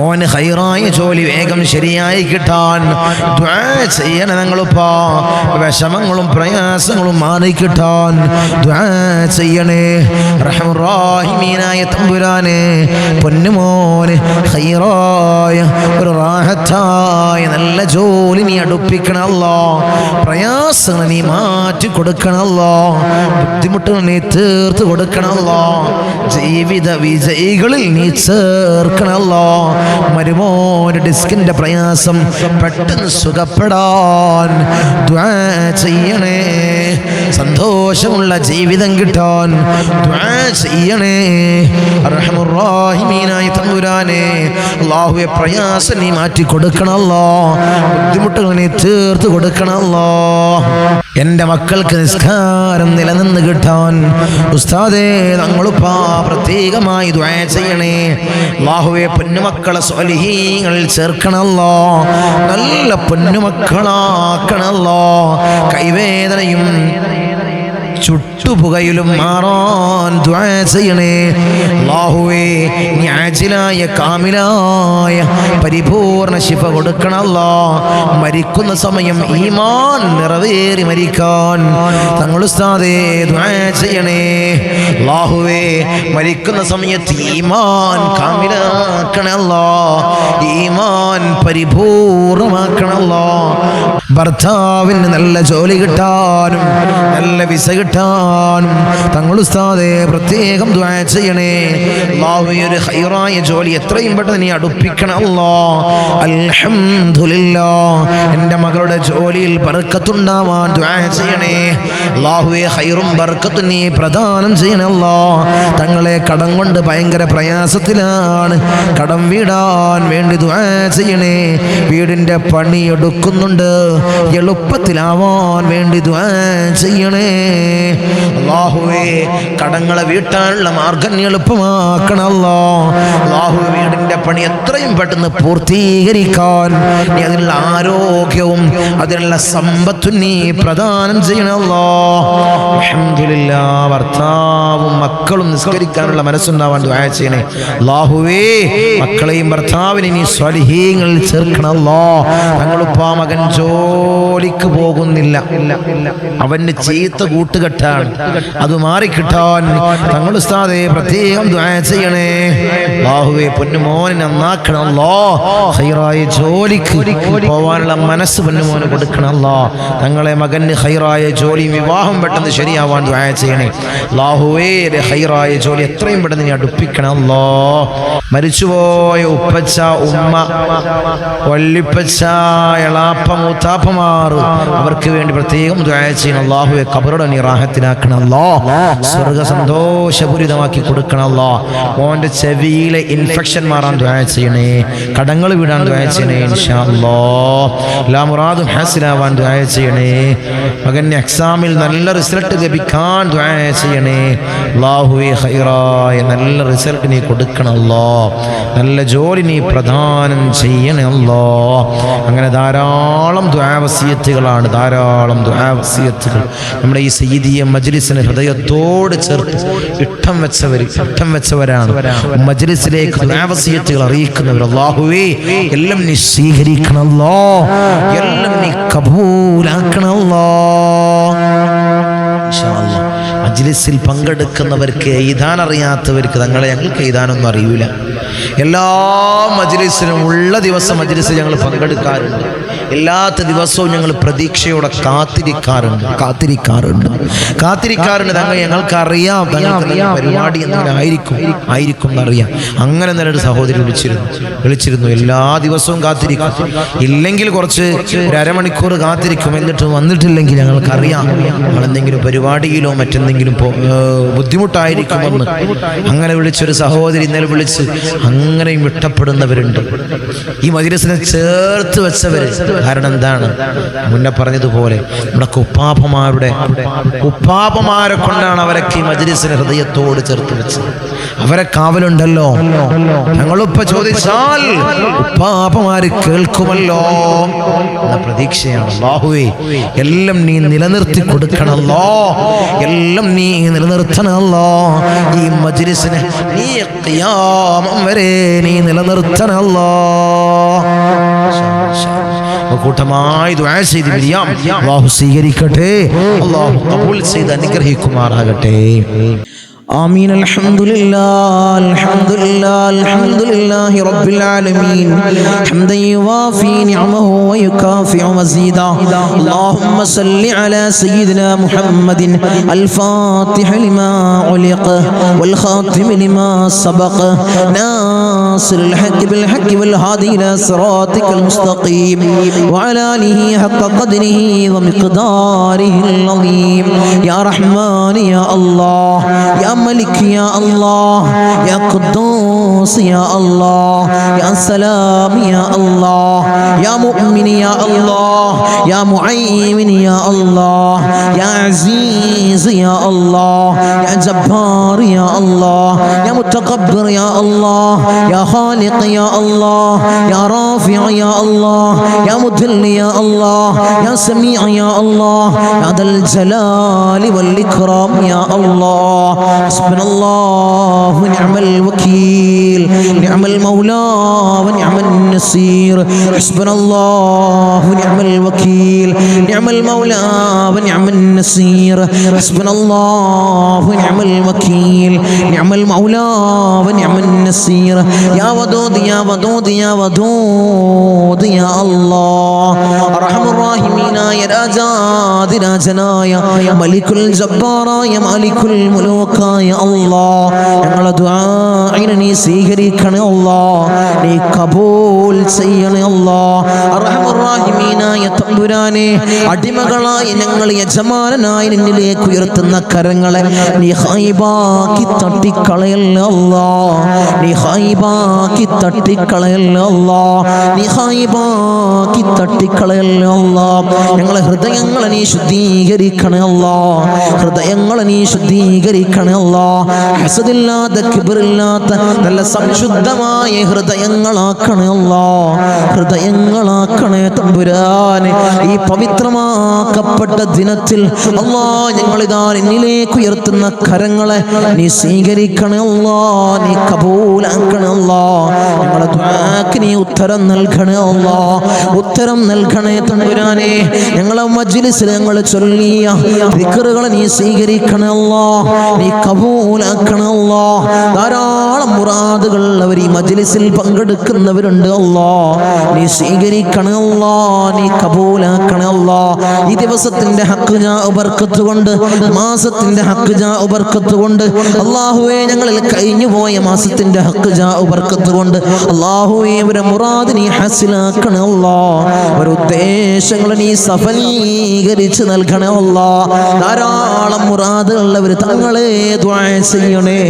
[SPEAKER 1] മോന് ഹൈറായ ജോലി വേഗം ശരിയായി കിട്ടാൻ ദുആ ചെയ്യണം ഞങ്ങളുപ്പാ. വിഷമങ്ങളും പ്രയാസങ്ങളും മാറി കിട്ടാൻ ദുആ ചെയ്യണേ. റഹ്മാനായ തമ്പുരാനെ, പൊന്നുമോന് ഹൈറായ ഒരു റാഹത്തായ നല്ല ജോലി നീ അടുപ്പിക്കണല്ലോ. പ്രയാസങ്ങൾ നീ മാറ്റി കൊടുക്കണല്ലോ. ബുദ്ധിമുട്ടുകൾ നീ തീർത്ത് കൊടുക്കണല്ലോ. ജീവിത വിജയികളിൽ നീ ചേർക്കണല്ലോ. മരുമോന് ഡിസ്കിന്റെ പ്രയാസം പെട്ടെന്ന് സുഖപ്പെടാൻ ദുആ ചെയ്യണേ. സന്തോഷമുള്ള ജീവിതം കിട്ടാൻ ദുആ ചെയ്യണേ. റഹ്മാനായ തമ്പുരാനെ, അല്ലാഹുവേ പ്രയാസം നീ മാറ്റി കൊടുക്കണല്ലോ. ബുദ്ധിമുട്ടുകൾ നീ തീർത്ത് കൊടുക്കണല്ലോ. എൻ്റെ മക്കൾക്ക് നിസ്കാരം നിലനിന്ന് കിട്ടാൻ ഉസ്താദേ ഞങ്ങളുപ്പാ പ്രത്യേകമായി ദുആ ചെയ്യണേ. അല്ലാഹുവേ പൊന്നുമക്കളെ സ്വാലിഹീങ്ങളിൽ ചേർക്കണല്ലോ. നല്ല പൊന്നുമക്കളാക്കണല്ലോ. കൈവേദനയും ചുട്ടുപുകയിലും മാറാൻ ദുആ ചെയ്യണേ. അല്ലാഹുവേ നീ ആജിലായ കാമിലായ പരിപൂർണ ശിഫ കൊടുക്കണല്ലോ. മരിക്കുന്ന സമയം ഈമാൻ നിറവേറി മരിക്കാൻ തങ്ങൾ ഉസ്താദേ ദുആ ചെയ്യണേ. അല്ലാഹുവേ മരിക്കുന്ന സമയത്ത് ഈമാൻ കാമിലാക്കണല്ലോ. ഈമാൻ പരിപൂർണമാക്കണല്ലോ. ഭർത്താവിന് നല്ല ജോലി കിട്ടാനും നല്ല വിസ കിട്ടാനും തങ്ങൾ ഉസ്താദേ പ്രത്യേകം ദുആ ചെയ്യണേ. അല്ലാഹുവേ ഒരു ഹൈറായ ജോലി എത്രയും പെട്ടെന്ന് നീ അടുപ്പിക്കണല്ലോ. അൽഹംദുലില്ലാഹ് എൻ്റെ മകളുടെ ജോലിയിൽ ബർക്കത്തുണ്ടാവാൻ ദുആ ചെയ്യണേ. അല്ലാഹുവേ ഹൈറും ബർക്കത്തും നീ പ്രദാനം ചെയ്യണല്ലോ. തങ്ങളെ കടം കൊണ്ട് ഭയങ്കര പ്രയാസത്തിലാണ്. കടം വീടാൻ വേണ്ടി ദുആ ചെയ്യണേ. വീടിൻ്റെ പണി എടുക്കുന്നുണ്ട്, എളുപ്പത്തിലാവാൻ വേണ്ടി ദുആ ചെയ്യണേ. അല്ലാഹുവേ കടങ്ങളെ വീട്ടാനുള്ള മാർഗം നീ എളുപ്പമാക്കണല്ലോ. അല്ലാഹുവേ വീടിൻ്റെ പണി എത്രയും പെട്ടെന്ന് പൂർത്തീകരിക്കാൻ നീ അതിനുള്ള ആരോഗ്യവും അതിനുള്ള സമ്പത്തും നീ പ്രദാനം ചെയ്യണല്ലോ. അൽഹംദുലില്ലാഹ് ഭർത്താവും മക്കളും നിസ്കരിക്കാനുള്ള മനസ്സുണ്ടാവാൻ ദുആ ചെയ്യണേ. അല്ലാഹുവേ മക്കളെയും ഭർത്താവിനെ നീ സ്വാലിഹീങ്ങളിൽ ചേർക്കണല്ലോ. തങ്ങളുപ്പാ മകൻ ജോലിക്ക് പോകുന്നില്ല, അവന് ചീത്ത കൂട്ടുകെട്ടാണ്, അത് മാറിക്കിട്ടാൻ തങ്ങൾ ഉസ്താദേ പ്രത്യേകം ദുആ ചെയ്യണേ. അല്ലാഹുവേ പൊന്നുമോനെ നന്നാക്കണല്ലോ. ഹൈറായ ജോലിക്ക് പോവാനുള്ള മനസ്സ് പൊന്നുമോന് കൊടുക്കണല്ലോ. തങ്ങളെ മകന് ഹൈറായ ജോലി വിവാഹം പെട്ടെന്ന് ശരിയാവാൻ ദുആ ചെയ്യണേ. അല്ലാഹുവേ ഹൈറായ ജോലി എത്രയും പെട്ടെന്ന് നീ അടുപ്പിക്കണല്ലോ. മരിച്ചുപോയ ഉപ്പച്ച, ഉമ്മ, വല്ലിപ്പച്ച, എളാപ്പ, മൂത്താപ്പമാർ അവർക്ക് വേണ്ടി പ്രത്യേകം ദുആ ചെയ്യണം. അല്ലാഹുവേ ഖബറുടെ നീ റാഹത്തിലാക്കണല്ലോ. സ്വർഗ്ഗ സന്തോഷപൂരിതമാക്കി കൊടുക്കണല്ലോ. മോന്റെ ചെവിയിലെ ഇൻഫെക്ഷൻ മാറാൻ ദുആ ചെയ്യണേ. കടങ്ങൾ വിടാൻ ദുആ ചെയ്യണേ. ഇൻഷാ അല്ലാഹ് എല്ലാ മുറാദും ഹാസിലാവാൻ ദുആ ചെയ്യണേ. മകന്റെ എക്സാമിൽ നല്ല റിസൾട്ട് ലഭിക്കാൻ ദുആ ചെയ്യണേ. അല്ലാഹുവേ ഹൈറായ നല്ല റിസൾട്ട് നീ കൊടുക്കണല്ലോ. നല്ല ജോലി നീ പ്രദാനം ചെയ്യണല്ലോ. അങ്ങനെ ധാരാളം ദുആ വസിയത്തുകളാണ്, ധാരാളം ദുആ വസിയത്തുകൾ നമ്മുടെ ഈ സയ്യിദിയ മജ്ലിസിനെ ഹൃദയത്തോട് ചേർത്ത് ഇട്ടം വെച്ചവരാണ്. മജ്ലിസിലേക്ക് ദുആ വസിയത്തുകൾ അറിയിക്കുന്നവർ. അല്ലാഹുവേ എല്ലാം നീ സ്വീകരിക്കണല്ലോ, എല്ലാം നീ കബൂലാക്കണല്ലോ. ഇൻഷാ അല്ലാഹ് മജ്ലിസിൽ പങ്കെടുക്കുന്നവർക്ക് എഴുതാൻ അറിയാത്തവർക്ക് തങ്ങളെ ഞങ്ങൾക്ക് എഴുതാനൊന്നും അറിയൂല. എല്ലാ മജ്ലിസിനും ഉള്ള ദിവസം മജ്ലിസിൽ ഞങ്ങൾ പങ്കെടുക്കാറുണ്ട്. എല്ലാത്ത ദിവസവും ഞങ്ങൾ പ്രതീക്ഷയോടെ കാത്തിരിക്കാറുണ്ട്. തങ്ങൾ ഞങ്ങൾക്ക് അറിയാം, തങ്ങൾക്ക് പരിപാടി എന്തെങ്കിലും ആയിരിക്കും എന്നറിയാം. അങ്ങനെ നല്ലൊരു സഹോദരി വിളിച്ചിരുന്നു. എല്ലാ ദിവസവും കാത്തിരിക്കും. ഇല്ലെങ്കിൽ കുറച്ച് ഒരു അരമണിക്കൂർ കാത്തിരിക്കും. എന്നിട്ട് വന്നിട്ടില്ലെങ്കിൽ ഞങ്ങൾക്കറിയാം ഞങ്ങൾ എന്തെങ്കിലും പരിപാടിയിലോ മറ്റെന്തെങ്കിലും ബുദ്ധിമുട്ടായിരിക്കുമെന്ന്. അങ്ങനെ വിളിച്ചൊരു സഹോദരി ഇന്നലെ വിളിച്ച് അങ്ങനെയും ഇഷ്ടപ്പെടുന്നവരുണ്ട്. ഈ മജ്ലിസിനെ ചേർത്ത് വെച്ചവര്. കാരണം എന്താണ്? മുന്നേ പറഞ്ഞതുപോലെ നമ്മുടെ ഉപ്പാപ്പമാരെ കൊണ്ടാണ് അവരൊക്കെ ഈ മജ്ലിസിനെ ഹൃദയത്തോട് ചേർത്ത് വെച്ചത്. അവരെ കാവലുണ്ടല്ലോ. ഞങ്ങളിപ്പ ചോദിച്ചാൽ ഉപ്പാപ്പമാര് കേൾക്കുമല്ലോ എന്ന പ്രതീക്ഷയാണ്. അല്ലാഹുവേ എല്ലാം നീ നിലനിർത്തി കൊടുക്കണല്ലോ, എല്ലാം നീ നിലനിർത്തണല്ലോ. ഈ മജ്ലിസിനെ നീ ഖിയാമം വരെ നീ നിലനിർത്തണേ അല്ലാഹ്. കൂട്ടമായി ദുആ ചെയ്ത് പിരിയാം. അല്ലാഹു സ്വീകരിക്കട്ടെ, അല്ലാഹു ഖബൂൽ ചെയ്ത് അനുഗ്രഹിക്കുമാറാകട്ടെ. آمين. الحمد لله الحمد لله الحمد لله رب العالمين حمدا يوافي نعمه ويكافئ مزيدا. اللهم صل على سيدنا محمد الفاتح لما علق والخاتم لما سبق ناصر الحق بالحق والهادي إلى صراطك المستقيم وعلى آله حق قدره ومقداره العظيم. يا رحمن يا الله، يا ملك يا الله، يا قدوس يا الله، يا سلام يا الله، يا مؤمن يا الله، يا معين يا الله، يا عزيز يا الله، يا جبار يا الله، يا متكبر يا الله، يا خالق يا الله، يا رافع يا الله، يا مذل يا الله، يا سميع يا الله، يا ذا الجلال والإكرام يا الله. حسبنا الله ونعم الوكيل، نعم المولى ونعم النصير. حسبنا الله ونعم الوكيل، نعم المولى ونعم النصير. حسبنا الله ونعم الوكيل، نعم المولى ونعم النصير. يا ودود يا ودود يا ودود يا الله. أرحم الراحمين يا راجاد راجناയ മലിക്കുൽ ജബ്ബാറായ മലിക്കുൽ മുലൂക്കായ അല്ലാഹ്, ഞങ്ങളുടെ ദുആഇനെ നീ സ്വീകരിക്കണേ അല്ലാഹ്, നീ കബൂൽ ചെയ്യണേ അല്ലാഹ്. അർഹമർ റഹീമീനായ തമ്പുരാനെ, അടിമകളായ ഞങ്ങൾ യജമാനനായ നിന്നിലേക്ക് ഉയർത്തുന്ന കരങ്ങളെ നീ ഖൈബാക്കി തട്ടിക്കളയല്ലേ അല്ലാഹ്, നീ ഖൈബാക്കി തട്ടിക്കളയല്ലേ അല്ലാഹ്, നീ ഖൈബാക്കി തട്ടിക്കളയല്ലേ അല്ലാഹ്. ഞങ്ങളെ ഹൃദയങ്ങളെ നീ ശുദ്ധീകരിക്കണേ അല്ലാഹ്, ഹൃദയങ്ങളെ നീ ശുദ്ധീകരിക്കണേ അല്ലാഹ്. ഹസദില്ലാത്ത കിബ്റില്ലാത്ത നല്ല സംശുദ്ധമായ ഹൃദയങ്ങളാക്കണേ അല്ലാഹ്, ഹൃദയങ്ങളാക്കണേ തമ്പുരാനെ. ഈ പവിത്രമാക്കപ്പെട്ട ദിനത്തിൽ അല്ലാഹ് ഞങ്ങളിതാ നിന്നിലേക്ക് ഉയർത്തുന്ന കരങ്ങളെ നീ സ്വീകരിക്കണേ അല്ലാഹ്, നീ കബൂലാക്കണേ അല്ലാഹ്. ഞങ്ങളുടെ ദുആക്ക് നീ ഉത്തരം നൽകണേ അല്ലാഹ്, ഉത്തരം നൽകണേ തമ്പുരാനെ. ഞങ്ങളെ മജ്ലിസിൽ ഞങ്ങൾ ചൊല്ലിയ ദിക്റുകളെ നീ സ്വീകരിക്കണേ അല്ലാഹ്, നീ കബൂലാക്കണേ അല്ലാഹ്. ധാരാളം മുറാദുകൾ അവർ ഈ മജ്ലിസിൽ പങ്കെടുക്കുന്നവരുണ്ട് അല്ലാഹ്, നീ സ്വീകരിക്കണേ അല്ലാഹ്, നീ കബൂലാക്കണേ അല്ലാഹ്. ഈ ദിവസത്തിന്റെ ഹക്ക് ജാ ബർക്കത്ത് കൊണ്ട്, മാസത്തിന്റെ ഹക്ക് ജാ ബർക്കത്ത് കൊണ്ട് അല്ലാഹുവേ, ഞങ്ങളിൽ കഴിഞ്ഞു പോയ മാസത്തിന്റെ ഹക്ക് ജാ ബർക്കത്ത് കൊണ്ട് അല്ലാഹുവേ, അവരെ മുറാദ് നീ ഹാസിലാക്കണേ അല്ലാഹ്, അവരുടെ ഉദ്ദേശങ്ങൾ നീ സഫലീകരിച്ച് നൽകണേ അല്ലാഹ്. ധാരാളം മുറാദുള്ളവർ തങ്ങളെ ദുആ ചെയ്യണേ,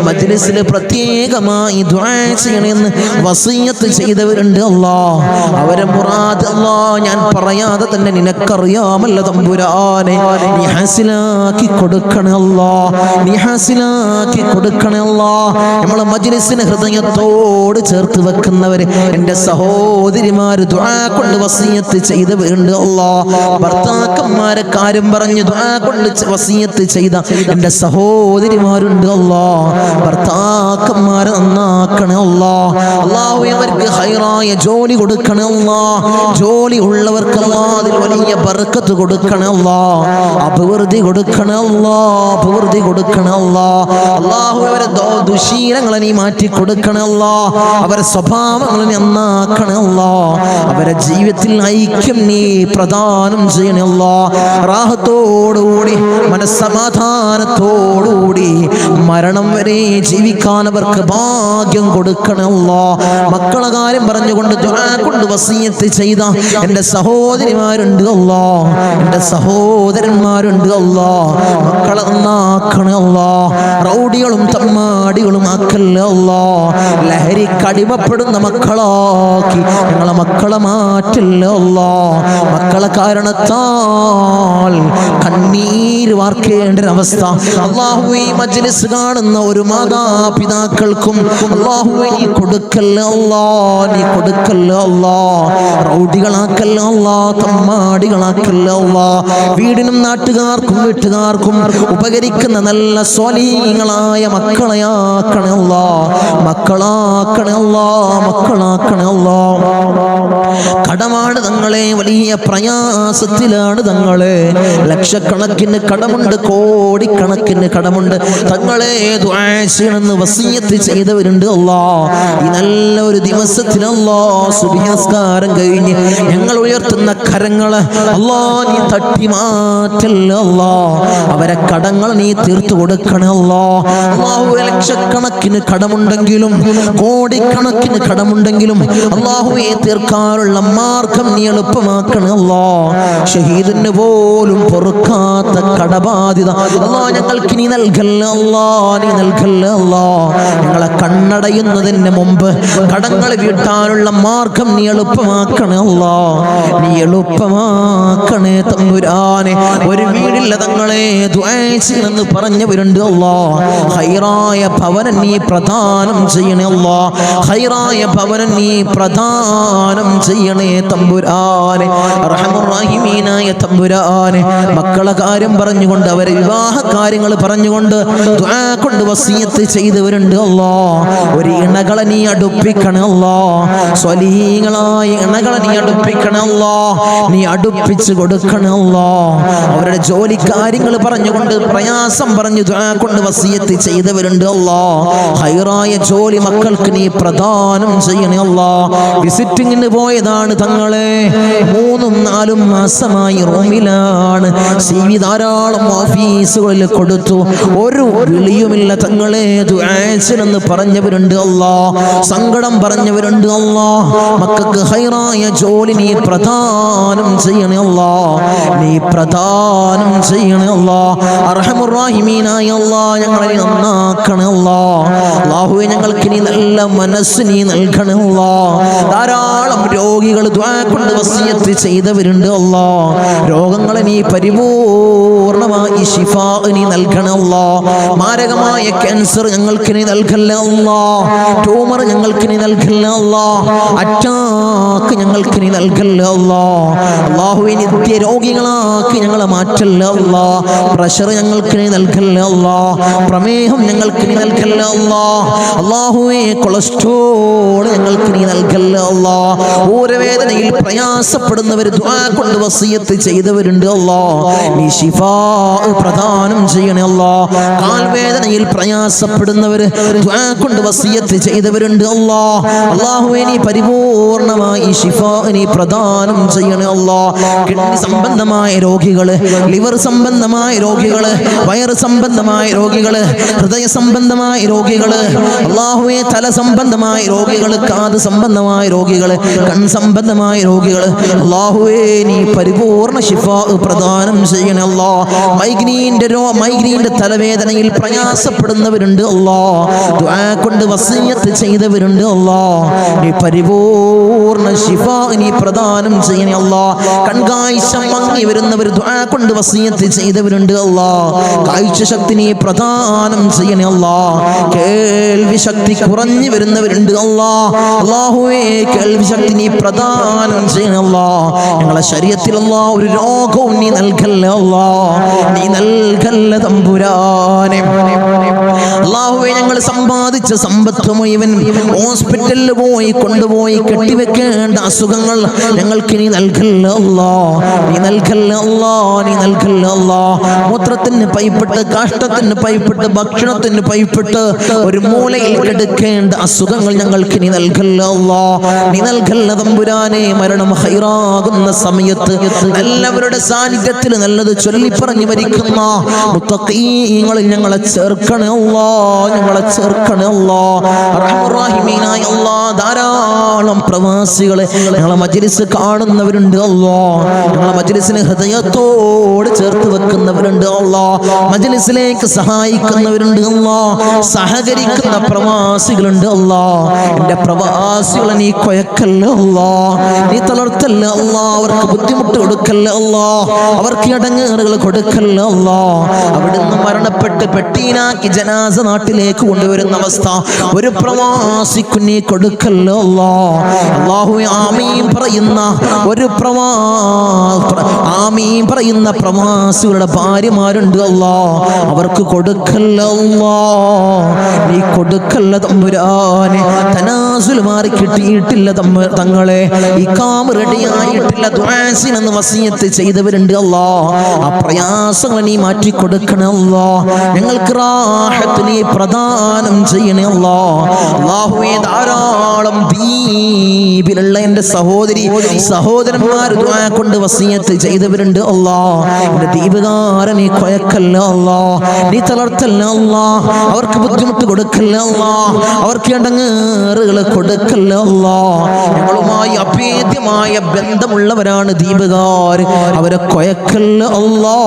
[SPEAKER 1] മജ്ലിസിൽ പ്രത്യേകമായി ദുആ ചെയ്യണമെന്ന് വസിയത്ത് ചെയ്തവരുണ്ട് അല്ലാഹ്. അവരെ മുറാദ് അല്ലാഹ് ഞാൻ പറയാതെ തന്നെ നിനക്കറിയാമല്ലോ തമ്പുരാനെ, നീ ഹാസിലാക്കി കൊടുക്കണേ അല്ലാഹ്, നീ ഹാസിലാക്കി കൊടുക്കണേ അല്ലാഹ്. നമ്മളെ മജ്ലിസിനെ ഹൃദയത്തോട് ചേർത്ത് വെക്കുന്നവര് എൻ്റെ സഹോദരിമാര് ദുആ കൊണ്ട് വസിയത്ത് ചെയ്തവരുണ്ട് അല്ലാഹ്. ഭർത്താക്കന്മാരെ കാര്യം പറഞ്ഞ് ദുആ കൊണ്ട് വസിയത്ത് ചെയ്ത എൻ്റെ സഹോദരിമാരുണ്ട് അല്ലാഹ്. ഭർത്താക്കന്മാരെ നന്നാക്കണേ അല്ലാഹ്. അല്ലാഹു അവർക്ക് ഹൈറായ ജോലി കൊടുക്കണേ അല്ലാഹ്. ജോലി ഉള്ളവർക്ക് അല്ലാഹ് അതിൽ വലിയ ബർക്കത്ത് കൊടുക്കണേ അല്ലാഹ്, അഭിവൃദ്ധി കൊടുക്കണേ അല്ലാഹ്, അഭിവൃദ്ധി കൊടുക്കണേ അല്ലാഹ്. അല്ലാഹു അവരെ ദുശീലങ്ങളെ നീ മാറ്റി കൊടുക്കണേ അല്ലാഹ്, അവരെ സ്വഭാവങ്ങളെ നീ നന്നാക്കണേ അല്ലാഹ്, അവരെ ജീവിതത്തിൽ ഐക്യം നീ പ്രദാനം ചെയ്യണേ അല്ലാഹ്. റാഹത്തോടുകൂടി മനസ്സമാധാനത്തോടുകൂടി മരണം വരെ ജീവിക്കാൻ അവർക്ക് ഭാഗ്യം കൊടുക്കണേ അല്ലാഹ്. മക്കളെ കാര്യം പറഞ്ഞുകൊണ്ട് ദുആ കൊണ്ട് വസിയത്ത് ചെയ്ത എൻ്റെ സഹോദരിമാരുണ്ട് അല്ലാഹ്, എൻ്റെ സഹോദരന്മാരുണ്ട് അല്ലാഹ്. മക്കളെ നന്നാക്കണേ അല്ലാഹ്, റൗഡികളും തമ്മാടികളും ആക്കല്ലേ അല്ലാഹ്. ലഹരിക്കടിമപ്പെടുന്ന മക്കളാക്കി ഞങ്ങളെ മക്കളെ മാറ്റല്ലേ അല്ലാഹ്. മക്കളെ കാരണത്താൽ കണ്ണീര് കണ്ണീര് വാർക്കേണ്ട ഒരവസ്ഥ അല്ലാഹുവേ ഈ മജ്ലിസ് കാണുന്ന ഒരു മാതാപിതാക്കൾക്കും അല്ലാഹുവേ നീ കൊടുക്കല്ല അല്ലാ, നീ കൊടുക്കല്ല അല്ലാ. റൗഡികളാക്കല്ല അല്ലാ, തമ്മാടികളാക്കല്ല അല്ലാ. വീടിനും നാട്ടുകാർക്കും വീട്ടുകാർക്കും ഉപകരിക്കുന്ന നല്ല സ്വാലിഹീങ്ങളായ മക്കളെയാക്കണേ അല്ലാ, മക്കളാക്കണേ അല്ലാ, മക്കളാക്കണേ അല്ലാ. കടമാണ് തങ്ങളെ, വലിയ പ്രയാസത്തിലാണ് തങ്ങളെ, ലക്ഷക്കണക്കിന് കടമുണ്ട്, കോടിക്കണക്കിന് കടമുണ്ട് തങ്ങളെ. ദുആ ചെയ്യണമെന്ന് വസിയത്ത് ചെയ്തവരുണ്ട് അല്ലാ. ഈ നല്ല ഒരു ദിവസത്തിൽ അല്ലാ സുബ്ഹി നിസ്കാരം കഴിഞ്ഞ് ഞങ്ങൾ ഉയർത്തുന്ന കരങ്ങള് അല്ലാ നീ തട്ടി മാറ്റല്ല അല്ലാ. അവരെ കടങ്ങൾ നീ തീർത്തു കൊടുക്കണേ അല്ലാ. അല്ലാഹുവേ ലക്ഷക്കണക്കിന് കടമുണ്ടെങ്കിലും കോടിക്കണക്കിന് കടമുണ്ടെങ്കിലും അല്ലാഹുവേ തീർക്കാനുള്ള മാർഗം നീ എളുപ്പമാക്കണേ അല്ലാ. ഷഹീദിന് പോലും പൊറുക്കാത്ത കടബാധ്യത അല്ലാ ഞങ്ങൾക്ക് നീ നൽകല്ല അല്ലാ, നീ നൽകല്ല അല്ലാ. ഞങ്ങളെ കണ്ണടയുന്നതിന് മുമ്പ് കടങ്ങൾ വീട്ടാനുള്ള മാർഗം നീ എളുപ്പമാക്കണേ അല്ലാ, നീ എളുപ്പമാക്കണേ തമ്പുരാനെ. ഒരു വീടില്ല തങ്ങളെ ദുആ ചെയ്യണമെന്ന് പറഞ്ഞവരുണ്ട് അല്ലാ. ഖൈറായ ഭവനം നീ പ്രദാനം ചെയ്യണേ അല്ലാ, ഖൈറായ ഭവനം നീ പ്രദാനം ചെയ്യണേ തമ്പുരാനെ. അർഹമുർ റഹീമീനായ തമ്പുരാനെ, മക്കളെ കാര്യം പറഞ്ഞുകൊണ്ട് അവരെ വിവാഹ കാര്യങ്ങൾ പറഞ്ഞുകൊണ്ട് ദുആ കൊണ്ട് വസിയത്ത് ചെയ്തവരുണ്ട് അല്ലാ. ഒരു ഇണകളെ നീ അടുപ്പിക്കണേ അല്ലാ, സ്വലീഹീങ്ങളായ ഇണകളെ നീ അടുപ്പിക്കണേ അല്ലാ, നീ അടുപ്പിച്ച് കൊടുക്കണേ അല്ലാ. അവരുടെ ജോലി കാര്യങ്ങൾ പറഞ്ഞുകൊണ്ട് പ്രയാസം പറഞ്ഞു ദുആ കൊണ്ട് വസിയത്ത് ചെയ്തവരുണ്ട് അല്ലാ. ഖൈറായ ജോലി മക്കൾക്ക് നീ പ്രദാനം ചെയ്യണേ അല്ലാ. വിസിറ്റിങ്ങിന് പോയതാണ് തങ്ങളെ, 3-4 മാസമായി റൂമിലാണ്. CV ധാരാളം ഓഫീസുകളിൽ കൊടുത്തു, ഒരു വിളിയുമില്ല തങ്ങളെ. ദുആ ചെയ്യണമെന്ന് പറഞ്ഞവരുണ്ട് അല്ലാ, സങ്കടം പറഞ്ഞവരുണ്ട് അല്ലാ. മക്കൾക്ക് ഖൈറായ ജോലി നീ പ്രദാനം ചെയ്യണേ അല്ലാ, നീ പ്രദാനം ചെയ്യണേ അല്ലാ. അർഹമുർ റഹീമീനായ അല്ലാ ഞങ്ങളെ നന്നാക്കണേ അല്ലാ. അല്ലാഹുവേ ഞങ്ങൾക്ക് നീ നല്ല മനസ്സ് നീ നൽകണേ അല്ലാ. ധാരാളം രോഗികൾ ദുആ കൊണ്ട് വസിയത്ത് ചെയ്തവരുണ്ട് അല്ലാ. രോഗങ്ങളെ നീ പരിപൂർണമായി ശിഫാ നീ നൽകണേ അല്ലാ. മാരകമായ ക്യാൻസർ ഞങ്ങൾക്ക് നീ നൽകല്ല അല്ലാ, ട്യൂമർ ഞങ്ങൾക്ക് നീ നൽകല്ല അല്ലാ, അറ്റാക്ക് ഞങ്ങൾക്ക് നീ നൽകല്ല അല്ലാ. അല്ലാഹുവേ നിത്യ രോഗികളാക്കി ഞങ്ങളെ മാറ്റല്ല അല്ലാ. പ്രഷർ ഞങ്ങൾക്ക് നീ നൽകല്ല അല്ലാ, പ്രമേഹം ഞങ്ങൾക്ക് നീ നൽകല്ല അല്ലാ. അല്ലാഹുവേ കൊളസ്ട്രോൾ ഞങ്ങൾക്ക് നീ നൽകല്ല അല്ലാ. ഊരവേദനയിൽ പ്രയാസപ്പെടുന്നവർ ദുആ കൊണ്ട് വസിയത്ത് ചെയ്തവരുണ്ട് അല്ലാ, നീ ശിഫാ പ്രദാനം ചെയ്യണേ അല്ലാ. കാൽവേദനയിൽ പ്രയാസപ്പെടുന്നവർ ദുആ കൊണ്ട് വസിയത്ത് ചെയ്തവരുണ്ട് അല്ലാ. അല്ലാഹുവേ നീ പരിപൂർണമായി ശിഫാ നീ പ്രദാനം ചെയ്യണേ അല്ലാ. കിഡ്നി സംബന്ധമായ രോഗികള്, ലിവർ സംബന്ധമായ രോഗികള്, വയറ് സംബന്ധമായ രോഗികള്, ഹൃദയ സംബന്ധമായ രോഗികള്, അല്ലാഹുവേ തല സംബന്ധമായ രോഗികള്, കാത് സംബന്ധമായ രോഗികള്, കൺ സംബന്ധമായ രോഗികള്, അല്ലാഹുവേ നീ പരിപൂർണ ശിഫാ പ്രദാനം ചെയ്യണേ അല്ലാ. മൈഗ്രീന്റെ തലവേദനയിൽ പ്രയാസപ്പെടുന്നവരുണ്ട് അല്ലാ, ദുആ കൊണ്ട് വസിയത്ത് ചെയ്തവരുണ്ട് അല്ലാ. നീ പരിപൂർണ ശിഫാ നീ പ്രദാനം ചെയ്യണേ അല്ലാ. കൺകാഴ്ച മങ്ങി വരുന്നവർ ദുആ കൊണ്ട് വസിയത്ത് ചെയ്തവരുണ്ട് അല്ലാ. കാഴ്ച ശക്തി നീ പ്രദാനം ചെയ്യണേ അല്ലാ. കേൾവി ശക്തി കുറഞ്ഞു വരുന്നവരുണ്ട് അല്ലാ. അല്ലാഹുവേ കേൾവി ശക്തി നീ പ്രദാനം ചെയ്യണേ അല്ലാ. ഞങ്ങളെ ശരീരത്തിൽ അല്ലാ ഒരു രോഗവും നീ നൽകല്ല അല്ലാ, നീ നൽകല്ല തമ്പുരാനെ. അല്ലാഹുവേ ഞങ്ങൾ സമ്പാദിച്ച സമ്പത്ത് മുഴുവൻ ഹോസ്പിറ്റലിൽ പോയി കൊണ്ടുപോയി കെട്ടിവെക്കേണ്ട അസുഖങ്ങൾ ഞങ്ങൾക്ക് നീ നൽകല്ല അല്ലാ, നീ നൽകല്ല അല്ലാ, നീ നൽകല്ല അല്ലാ. മൂത്രത്തിന് പൈപ്പിട്ട്, കാഷ്ടത്തിന് പൈപ്പിട്ട്, ഭക്ഷണത്തിന് പൈപ്പിട്ട് ഒരു മൂലയിൽ കിടക്കേണ്ട അസുഖങ്ങൾ ഞങ്ങൾക്ക് നീ നൽകല്ല അല്ലാ, നീ നൽകല്ല തമ്പുരാനെ. മരണം ഹൈറാകുന്ന സമയത്ത് എല്ലാവരുടെ സാന്നിധ്യത്തിൽ നല്ലത് ചൊല്ലിപ്പറഞ്ഞു മരിക്കുന്ന മുത്തഖീങ്ങളിൽ ഞങ്ങളെ ചേർക്കണേ അല്ലാ. ഞങ്ങളെ ചേർക്കണേ അല്ലാ. റഹ്മാനായ അല്ലാ, ധാരാളം പ്രവാസികളെ ഞങ്ങളെ മജ്ലിസ് കാണുന്നവരുണ്ട് അല്ലാ. ഞങ്ങളെ മജ്ലിസിനെ ഹൃദയത്തോട് ചേർത്ത് വെക്കുന്നവരുണ്ട് അല്ലാ. മജ്ലിസിലേക്ക് സഹായിക്കുന്നവരുണ്ട് അല്ലാ. സഹകരിക്കുന്ന പ്രവാസികളുണ്ട് അല്ലാ. എൻ്റെ പ്രവാസികളെ നീ കൊയക്കല്ല അല്ലാ, നീ തളർത്തല്ല അല്ലാ. അവർക്ക് ബുദ്ധിമുട്ട് കൊടുക്കല്ല അല്ലാ, അവർക്ക് ഇടങ്ങേറുകൾ കൊടുക്കല്ല അല്ലാ. അവിടുന്ന് മരണപ്പെട്ട് പെട്ടീനാക്കി ജനാസ നാട്ടിലേക്ക് കൊണ്ടുവരുന്ന അവസ്ഥ ഒരു പ്രവാസിക്കു നീ കൊടുക്കല്ല അല്ലാ. അല്ലാഹുവേ, ആമീൻ പറയുന്ന ഒരു ആമീൻ പറയുന്ന പ്രവാസികളുടെ ഭാര്യമാരുണ്ട് അല്ലാ, അവർക്ക് കൊടുക്കല്ല അല്ലാ, നീ കൊടുക്കല്ല തമ്പുരാനെ. തനാസുൽ മാറി കിട്ടിയിട്ടില്ല തങ്ങളെ, ഇഖാമ റെഡിയായിട്ടില്ല, ദുആസിനെന്ന് വസിയത്ത് ചെയ്തവരുണ്ട് അല്ലാ. ആ പ്രയാസങ്ങൾ നീ മാറ്റി കൊടുക്കണേ അല്ലാ. ഞങ്ങൾക്ക് റാഹത്ത് നീ പ്രദാനം ചെയ്യണേ അല്ലാ. അല്ലാഹുവേ, ധാരാളം ദ്വീപിലുള്ള എൻ്റെ സഹോദരന്മാർ ദുആ കൊണ്ട് വസിയത്ത് ചെയ്തവരുണ്ട് അല്ലാ. എൻ്റെ ദ്വീപുകാരൻ നീ കൊയക്കല്ല അല്ലാ, നീ തളർത്തല്ല അല്ലാ. അവർക്ക് ബുദ്ധിമുട്ട് കൊടുക്കല്ല അല്ലാ, അവർക്ക് ഇടങ്ങേറുകൾ കൊടുക്കല്ല അല്ലാ. ഞങ്ങളുമായി അഭേദ്യമായ ബന്ധമുള്ളവരാണ് ദ്വീപുകാർ, അവരെ കൊയക്കല്ല അല്ലാ,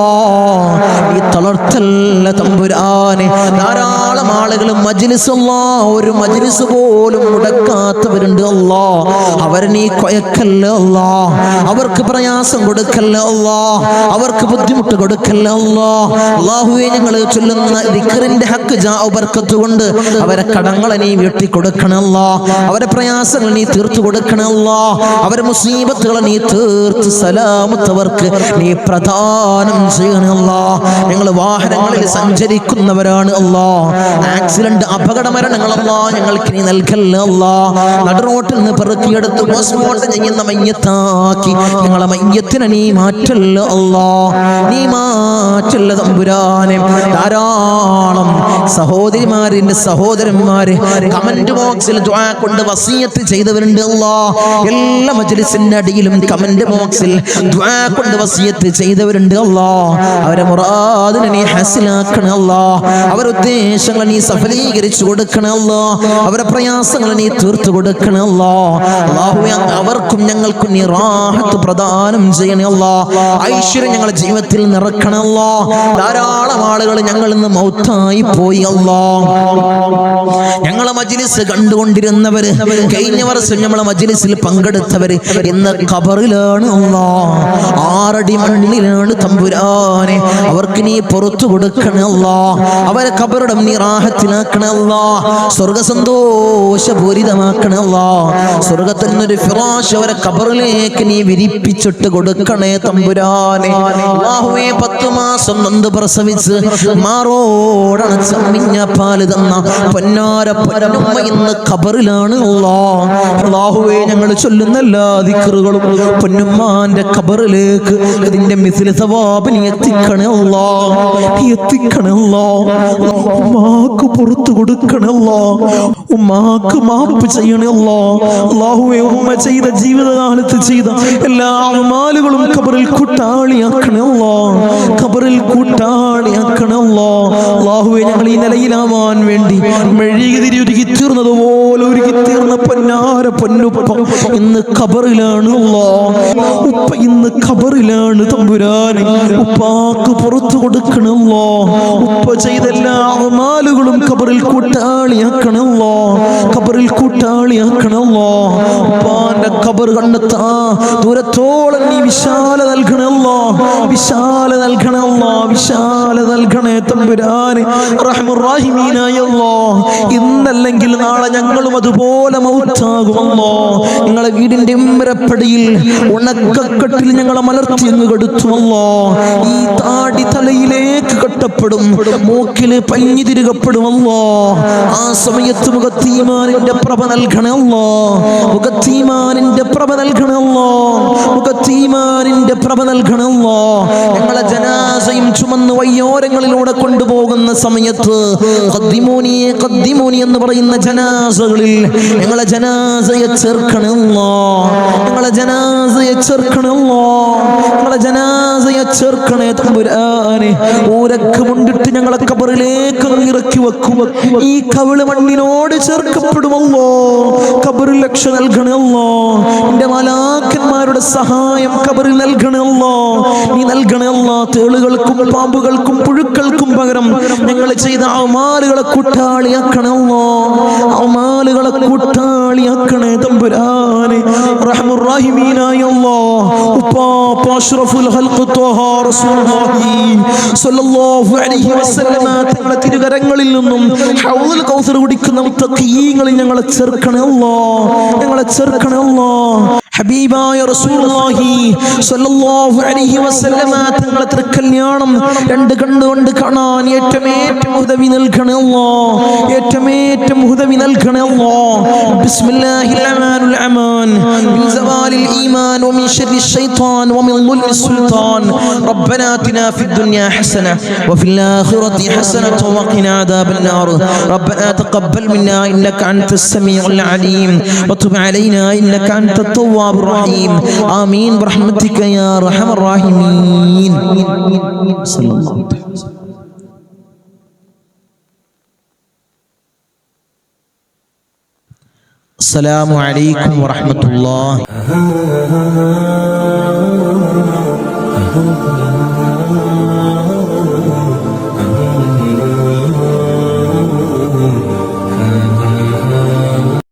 [SPEAKER 1] നീ തളർത്തല്ല തമ്പുരാനെ. ധാരാളം ആളുകൾ മജ്ലിസ് അല്ലാ, ഒരു മജ്ലിസ് പോലും മുടക്കാത്തവരുണ്ട് അല്ലാ, അവരെ നീ കൊയക്കല്ല അല്ലാ. അവർക്ക് പ്രയാസം കൊടുക്കല്ല അല്ലാ, അവർക്ക് ബുദ്ധിമുട്ട് കൊടുക്കല്ല അല്ലാ. അല്ലാഹുവേ, ഞങ്ങൾ ചൊല്ലുന്ന ദിക്റിന്റെ ഹക്ക് ജാഉ ബർക്കത്ത് കൊണ്ട് അവരെ കടങ്ങളെ നീ വീട്ടി കൊടുക്കണല്ലാ, അവരെ പ്രയാസങ്ങൾ നീ തീർത്തു കൊടുക്കണല്ലാ, അവരെ മുസീബത്തുകളെ നീ തീർത്ത് സലാമത്തവർക്ക് നീ പ്രദാനം ചെയ്യണല്ലാ. ഞങ്ങൾ വാഹനങ്ങളിൽ സഞ്ചരിക്കുന്നവരാണ് അല്ലാ, ആക്സിഡന്റ് അപകട മരണങ്ങളല്ലാ ഞങ്ങൾക്ക് നീ നൽകല്ല അല്ലാ. നടുറോട്ടിൽ നിന്ന് പെറുക്കിയെടുത്ത് പോസ്റ്റ്മോർട്ടം ചെയ്യുന്ന മയ്യത്താക്കി ഞങ്ങളെ മയ്യത്തിനെ നീ മാറ്റല്ല അല്ലാ, നീ മാറ്റല്ല തമ്പുരാനെ. ധാരാളം സഹോദരിമാരിന്റെ സഹോദരന്മാര് കമന്റ് ബോക്സിൽ ദുആ കൊണ്ട് വസിയത്ത് ചെയ്തവരുണ്ട് അല്ലാ. എല്ലാ മജ്ലിസിന്റെ അടിയിലും കമന്റ് ബോക്സിൽ ദുആ കൊണ്ട് വസിയത്ത് ചെയ്തവരുണ്ട് അല്ലാ. അവരെ മുറാദിനെ നീ ഹസിലാക്കണേ അല്ലാ, അവരുടെ ഉദ്ദേശങ്ങളെ നീ സഫലീകരിച്ചു കൊടുക്കണേ അല്ലാ, അവരുടെ പ്രയാസങ്ങളെ നീ തീർത്തു കൊടുക്കണേ അല്ലാ. അല്ലാഹുവേ, അവർക്കും ഞങ്ങൾക്കും നീ റാഹത്ത് പ്രദാനം ചെയ്യണേ അല്ലാ. ഐശ്വര്യം ഞങ്ങളുടെ ജീവിതത്തിൽ നിറക്കണേ അല്ലാ. ധാരാളം ആളുകൾ ഞങ്ങളിൽ നിന്ന് മൗത്തായി പോയി അല്ലാ. ഞങ്ങളെ മജ്ലിസ് കണ്ടുകൊണ്ടിരുന്നവര്, കഴിഞ്ഞ വർഷം നമ്മളെ മജ്ലിസിൽ പങ്കെടുത്തവര് ഇന്ന് ഖബറിലാണ് അല്ലാ, 6 അടി മണ്ണിലാണ് തമ്പുരാനെ. അവർക്ക് നീ പുറത്തു കൊടുക്കണേ അല്ലാ, അവരെ ഖബറിടം നീ റാഹത്തിലാക്കണേ അല്ലാ, സ്വർഗ സന്തോഷപൂരിതമാക്കണേ അല്ലാ. സ്വർഗത്തിൽ നിന്നൊരു ഫിറാശ് അവരെ ഖബറിലേക്ക് നീ വിരിപ്പിച്ചിട്ട് കൊടുക്കണേ തമ്പുരാനെ. അല്ലാഹുവേ, 10 മാസം നൊന്ത് പ്രസവിച്ച് മാറോടണച്ചമ്മിഞ്ഞ പാല് തന്ന പൊന്നാര പൊന്നുമ്മ ഇന്ന് ഖബറിലാണ് അല്ലാ. അല്ലാഹുവേ, ഞങ്ങൾ ചൊല്ലുന്ന എല്ലാ ദിക്റുകളും പൊന്നുമ്മാന്റെ ഖബറിലേക്ക് ഇതിന്റെ മിസ്ല സവാബ് നീ എത്തിക്കണേ അല്ലാ, എത്തിക്കണേ അല്ലാ. ഉമ്മാക്ക് പുറത്തു കൊടുക്കണേ അല്ലാ, ഉമ്മാക്ക് മാപ്പ് ചെയ്യണേ അല്ലാ. അല്ലാഹുവേ, ഉമ്മ ചെയ്ത ജീവിതകാലത്ത് ചെയ്ത എല്ലാ അമാലുകളും ഖബറിൽ കൂട്ടാളിയാക്കണേ അല്ലാ, ഖബറിൽ കൂട്ടാളിയാക്കണേ അല്ലാ. അല്ലാഹുവേ, ഞങ്ങൾ ഈ നിലയിലാവാൻ വേണ്ടി മെഴുകുതിരി ഒരുക്കി തീർന്നതുപോലെ ഒരുക്കി തീർന്ന പൊന്നാര പൊന്നുപ്പ ഇന്ന് ഖബറിലാണ് അല്ലാ. ഉപ്പ ഇന്ന് ഖബറിലാണ് തമ്പുരാനെ. ഉപ്പാക്ക് പുറത്തു കൊടുക്കണേ അല്ലാ, ഉപ്പ ചെയ്ത എല്ലാ അമാലുകളും ഖബറിൽ കൂട്ടാളിയാക്കണേ അല്ലാ, ഖബറിൽ കൂട്ടാളിയാക്കണേ അല്ലാ. ഉപ്പാന്റെ ഖബർ കണ്ടെത്താ ദൂരത്തോളം നീ വിശാല നൽകണേ അല്ലാ, വിശാല നൽകണേ അല്ലാ, വിശാല നൽകണേ തമ്പുരാനെ. റഹ്മുർ-റഹീമീനായ അല്ലാ, ഇന്നല്ലെങ്കിൽ നാളെ ഞങ്ങളും അതുപോലെ മൗത്താകുമല്ലോ. ഞങ്ങളെ വീടിന്റെ ഉമ്മരപ്പടിയിൽ ഉണക്കക്കെട്ടിൽ ഞങ്ങളെ മലർത്തി അങ്ങ് കെടുത്തുമല്ലോ. ഈ താടി തലയിലേക്ക് കെട്ടപ്പെടും, മൂക്കില് പഞ്ഞി തിരുകപ്പെടുമല്ലോ. ആ സമയത്ത് മുഖത്തീമാനിന്റെ പ്രഭ നൽകണമല്ലോ, മുഖത്തീമാനിന്റെ പ്രഭ നൽകണമല്ലോ, മുഖത്തീമാനിന്റെ പ്രഭ നൽകണമല്ലോ. ഞങ്ങളെ ജനാസയും ചുമന്ന് വയ്യോരങ്ങളിലൂടെ കൊണ്ടുപോകുന്ന സമയത്ത് ഖദ്ദിമൂനി ഖദ്ദിമൂനി എന്ന് പറയുന്ന ജനാസകളിൽ ഞങ്ങളെ ജനാസയെ ചേർക്കണമല്ലോ, ഞങ്ങളെ ജനാസയെ ചേർക്കണമല്ലോ, ഞങ്ങളെ ജനാസയെ ചേർക്കണേ തമ്പുരാനെ. ഊരക്ക
[SPEAKER 2] മൂക്ക് കൊണ്ടിട്ട് ഞങ്ങളെ ഖബറിലേക്ക് ഇറക്കി വെക്കും. ഈ കവിള് മണ്ണിനോട് ചേർക്കപ്പെടുമല്ലോ. ഖബറിൽ രക്ഷ നൽകണമല്ലോ. നിന്റെ മലാക്കന്മാരുടെ സഹായം ഖബറിൽ നൽകണമല്ലോ. നീ നൽകണമല്ലോ. തേളുകൾക്കും പാമ്പുകൾക്കും പുഴുക്കൾക്കും പകരം ഞങ്ങൾ ചെയ്ത അമാലുകളെ കൂട്ടാളിയാക്കണമല്ലോ. അമാലുകളെ കൂട്ടാളിയാക്കണേ തമ്പുരാനെ. റഹ്മുർ റഹീമീനായ അല്ലാഹ്, ഉപ്പാപ്പ അഷ്റഫുൽ ഖൽഖ് ത്വഹ റസൂലുള്ളാഹി സ്വല്ലല്ലാഹു അലൈഹി വസല്ലമ തങ്ങളുടെ തിരുകരങ്ങളിൽ നിന്നും ഹൗദുൽ കൗസർ കുടിക്കുന്ന മുത്തഖീങ്ങളിൽ ഞങ്ങളെ ചേർക്കണേ അല്ലാഹ്. ഞങ്ങളെ ചേർക്കണേ അല്ലാഹ്. ഹബീബായ റസൂലുള്ളാഹി സ്വല്ലല്ലാഹു അലൈഹി വസല്ലമ തങ്ങളുടെ തൃക്കല്യാണം രണ്ട് കണ്ണുകൊണ്ട് കാണാൻ ഏറ്റമേറ്റം ഉദവി നൽകണേ അല്ലാഹ്. ഏറ്റമേറ്റം ഉദവി നൽകണേ അല്ലാഹ്. ബിസ്മില്ലാഹിർ റഹ്മാനിർ റഹീം. മിൻ സവാലിൽ ഈമാൻ വമിൻ ശർരി ശൈത്താൻ വമിൻ ളുൽമിസ് സുൽത്താൻ. റബ്ബനാ ആതിനാ ഫിദ് ദുനിയാ ഹസന വഫിൽ ആഖിറതി ഹസനത വഖിനാ അദാബൻ നാർ. റബ്ബനാ തഖബ്ബൽ മിന്നാ ഇന്നക അൻതസ് സമീഉൽ അലീം വതുബ് അലൈനാ ഇന്നക അൻതത് തവ്വാബുർ റഹീം. ആമീൻ ബിറഹ്മതിക യാ അർഹമർ റഹീമീൻ. സല്ലല്ലാഹു അലൈഹി വസല്ലം. അസ്സലാമു അലൈക്കും വറഹ്മത്തുള്ളാഹി.